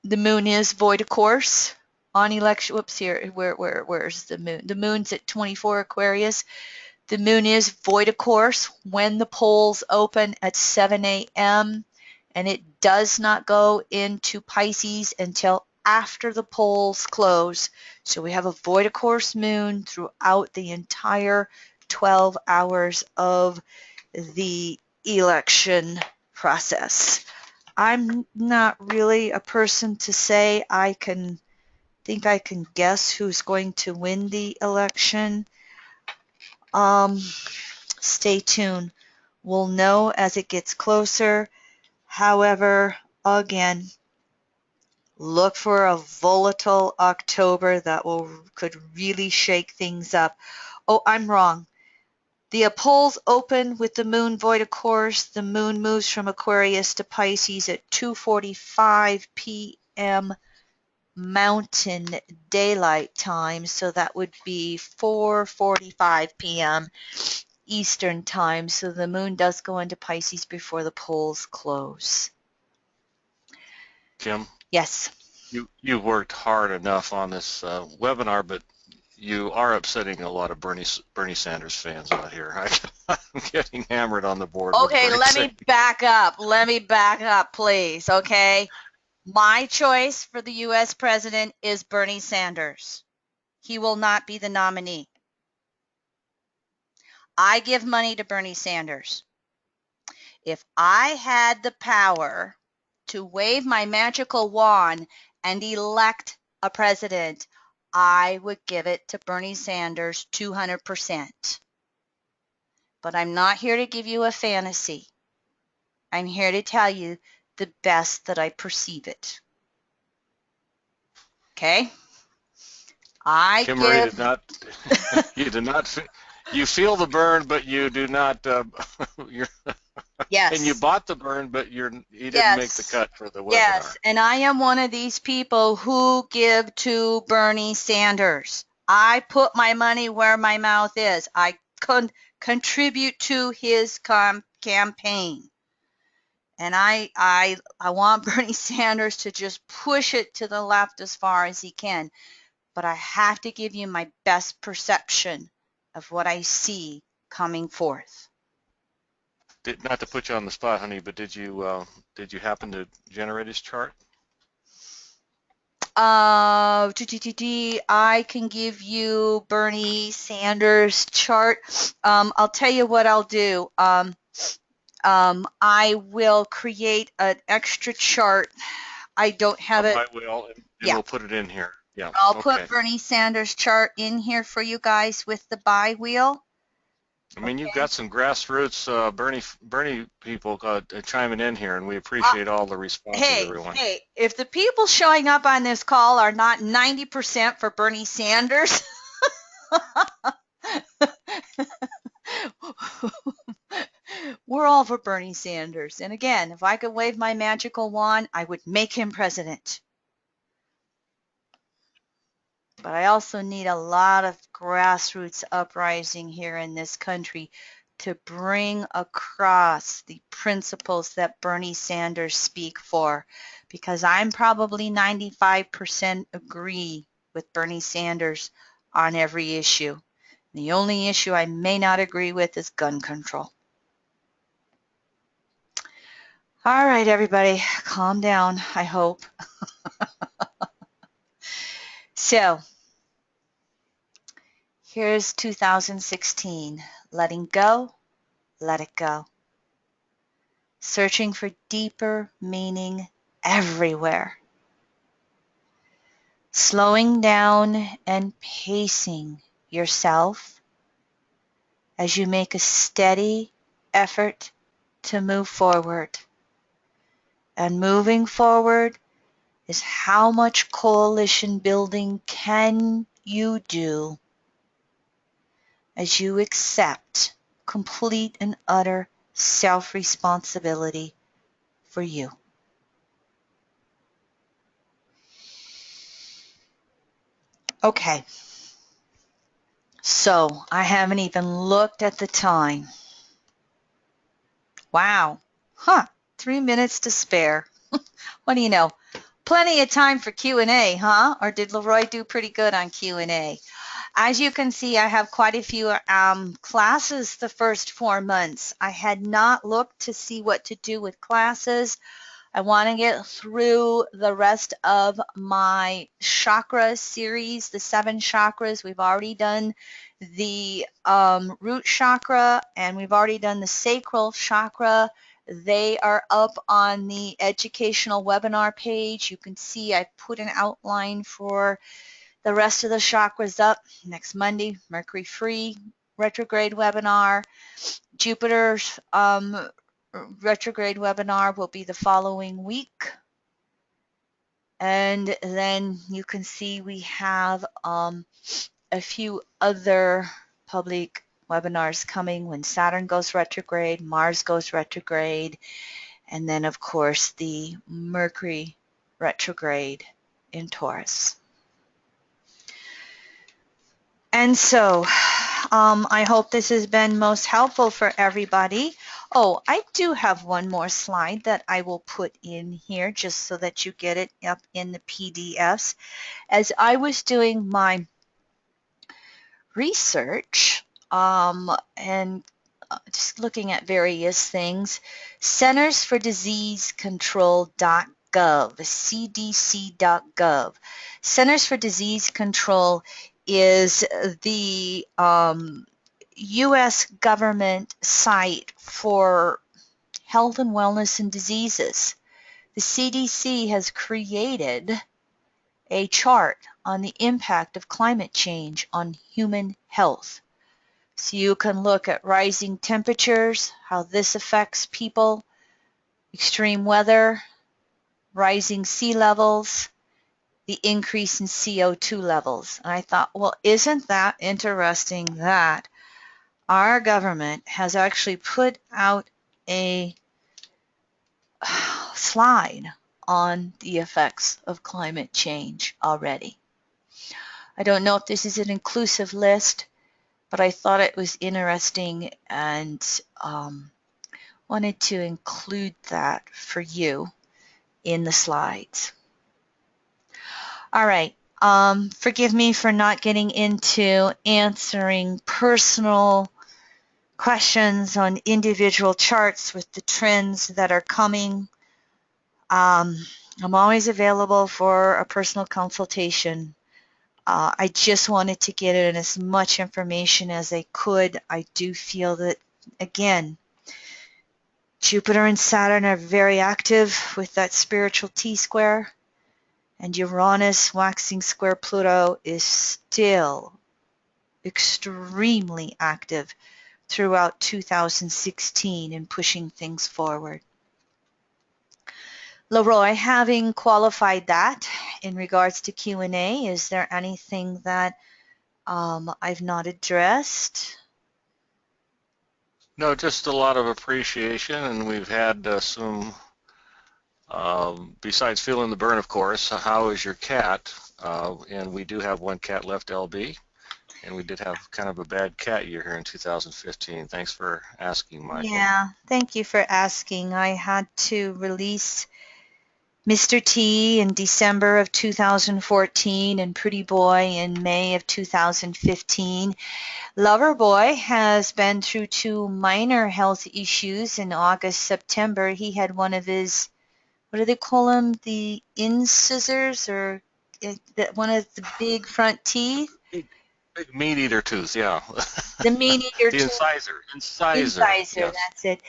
The moon is void of course on election. Whoops, here, where's the moon? The moon's at 24 Aquarius. The moon is void of course when the polls open at 7 a.m. and it does not go into Pisces until after the polls close. So we have a void of course moon throughout the entire 12 hours of the election process. I'm not really a person to say I can guess who's going to win the election. Stay tuned. We'll know as it gets closer. However, again, look for a volatile October that could really shake things up. Oh, I'm wrong. The polls open with the moon void of course. The moon moves from Aquarius to Pisces at 2:45 p.m. Mountain Daylight Time, so that would be 4:45 p.m. Eastern Time, so the moon does go into Pisces before the polls close. Kim? Yes. You worked hard enough on this webinar, but you are upsetting a lot of Bernie Sanders fans out here. I'm getting hammered on the board. Okay, let me back up. Let me back up, please. Okay. My choice for the U.S. president is Bernie Sanders. He will not be the nominee. I give money to Bernie Sanders. If I had the power to wave my magical wand and elect a president, I would give it to Bernie Sanders 200%. But I'm not here to give you a fantasy. I'm here to tell you the best that I perceive it. Okay? Kim Ray did not. You did not. You feel the burn, but you do not. Yes. And you bought the burn, but you didn't Yes. make the cut for the webinar. Yes, and I am one of these people who give to Bernie Sanders. I put my money where my mouth is. I contribute to his campaign. And I want Bernie Sanders to just push it to the left as far as he can. But I have to give you my best perception of what I see coming forth. Not to put you on the spot, honey, but did you happen to generate his chart? I can give you Bernie Sanders chart. I'll tell you what I'll do. I will create an extra chart. I don't have it. I will, and Yeah. we'll put it in here. Yeah. I'll put Bernie Sanders chart in here for you guys with the buy wheel. I mean, you've got some grassroots Bernie people chiming in here, and we appreciate all the responses, everyone. Hey, if the people showing up on this call are not 90% for Bernie Sanders, we're all for Bernie Sanders. And again, if I could wave my magical wand, I would make him president. But I also need a lot of grassroots uprising here in this country to bring across the principles that Bernie Sanders speak for, because I'm probably 95% agree with Bernie Sanders on every issue. The only issue I may not agree with is gun control. All right, everybody, calm down, I hope. So, here's 2016. Letting go, let it go. Searching for deeper meaning everywhere. Slowing down and pacing yourself as you make a steady effort to move forward. And moving forward is how much coalition building can you do as you accept complete and utter self-responsibility for you. Okay, so I haven't even looked at the time. Wow, 3 minutes to spare. What do you know? Plenty of time for Q&A, huh? Or did Leroy do pretty good on Q&A? As you can see, I have quite a few classes the first 4 months. I had not looked to see what to do with classes. I want to get through the rest of my chakra series, the 7 chakras. We've already done the root chakra, and we've already done the sacral chakra. They are up on the educational webinar page. You can see I put an outline for the rest of the chakras up next Monday. Mercury free retrograde webinar. Jupiter's retrograde webinar will be the following week. And then you can see we have a few other public webinars coming when Saturn goes retrograde, Mars goes retrograde, and then of course the Mercury retrograde in Taurus. And so I hope this has been most helpful for everybody. Oh, I do have one more slide that I will put in here just so that you get it up in the PDFs. As I was doing my research and just looking at various things, Centers for Disease Control.gov, cdc.gov. Centers for Disease Control is the U.S. government site for health and wellness and diseases. The CDC has created a chart on the impact of climate change on human health. So you can look at rising temperatures, how this affects people, extreme weather, rising sea levels, the increase in CO2 levels. And I thought, well, isn't that interesting that our government has actually put out a slide on the effects of climate change already. I don't know if this is an inclusive list, but I thought it was interesting and wanted to include that for you in the slides. All right, forgive me for not getting into answering personal questions on individual charts with the trends that are coming. I'm always available for a personal consultation. I just wanted to get in as much information as I could. I do feel that, again, Jupiter and Saturn are very active with that spiritual T-square, and Uranus waxing square Pluto is still extremely active throughout 2016 in pushing things forward. Leroy, having qualified that in regards to Q&A, is there anything that I've not addressed? No, just a lot of appreciation, and we've had some Besides feeling the burn, of course, how is your cat? And we do have one cat left, LB, and we did have kind of a bad cat year here in 2015. Thanks for asking, Michael. Yeah, thank you for asking. I had to release Mr. T in December of 2014 and Pretty Boy in May of 2015. Lover Boy has been through two minor health issues in August, September. He had one of his, what do they call them? The incisors or one of the big front teeth? Big, big meat eater tooth, yeah. The meat eater The tooth. incisor, Incisor, yes. that's it.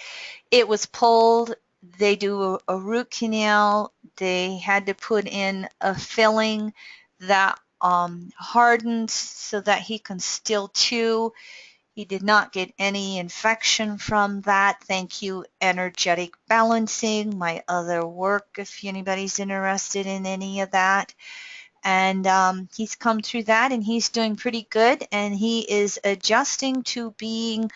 It was pulled. They do a root canal. They had to put in a filling that hardened so that he can still chew. He did not get any infection from that. Thank you, Energetic Balancing, my other work, if anybody's interested in any of that. And he's come through that and he's doing pretty good. And he is adjusting to being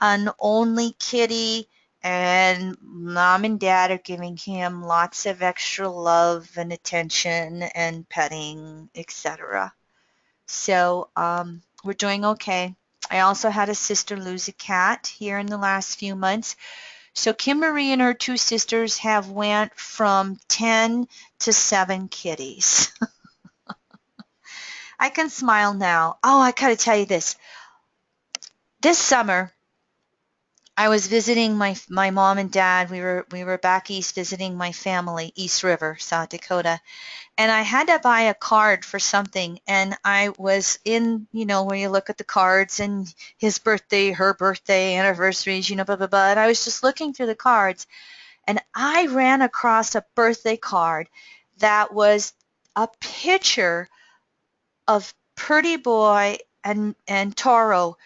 an only kitty, and mom and dad are giving him lots of extra love and attention and petting, etc. So we're doing okay. I also had a sister lose a cat here in the last few months. So Kim Marie and her two sisters have went from 10 to 7 kitties. I can smile now. Oh, I gotta tell you this. This summer, I was visiting my mom and dad. We were back east visiting my family, East River, South Dakota, and I had to buy a card for something. And I was in, where you look at the cards and his birthday, her birthday, anniversaries, blah blah blah. And I was just looking through the cards, and I ran across a birthday card that was a picture of Pretty Boy and Toro,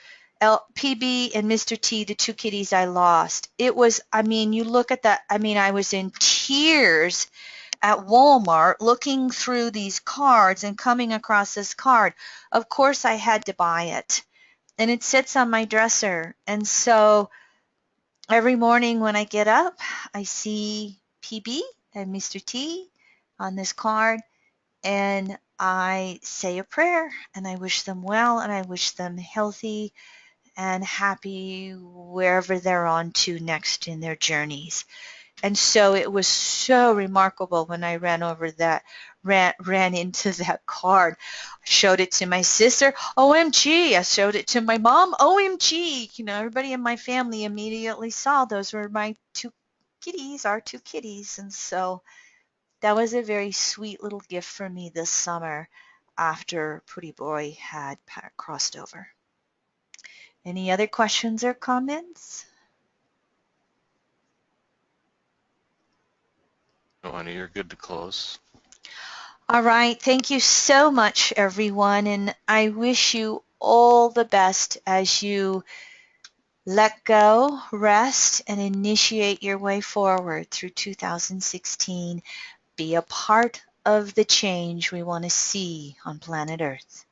PB and Mr. T, the two kitties I lost. It was, you look at that, I was in tears at Walmart looking through these cards and coming across this card. Of course, I had to buy it. And it sits on my dresser. And so every morning when I get up, I see PB and Mr. T on this card, and I say a prayer and I wish them well and I wish them healthy and happy wherever they're on to next in their journeys. And so it was so remarkable when I ran into that card. I showed it to my sister, OMG. I showed it to my mom, OMG. Everybody in my family immediately saw those were my two kitties, our two kitties. And so that was a very sweet little gift for me this summer after Pretty Boy had crossed over. Any other questions or comments? No, honey, you're good to close. All right. Thank you so much, everyone. And I wish you all the best as you let go, rest, and initiate your way forward through 2016. Be a part of the change we want to see on planet Earth.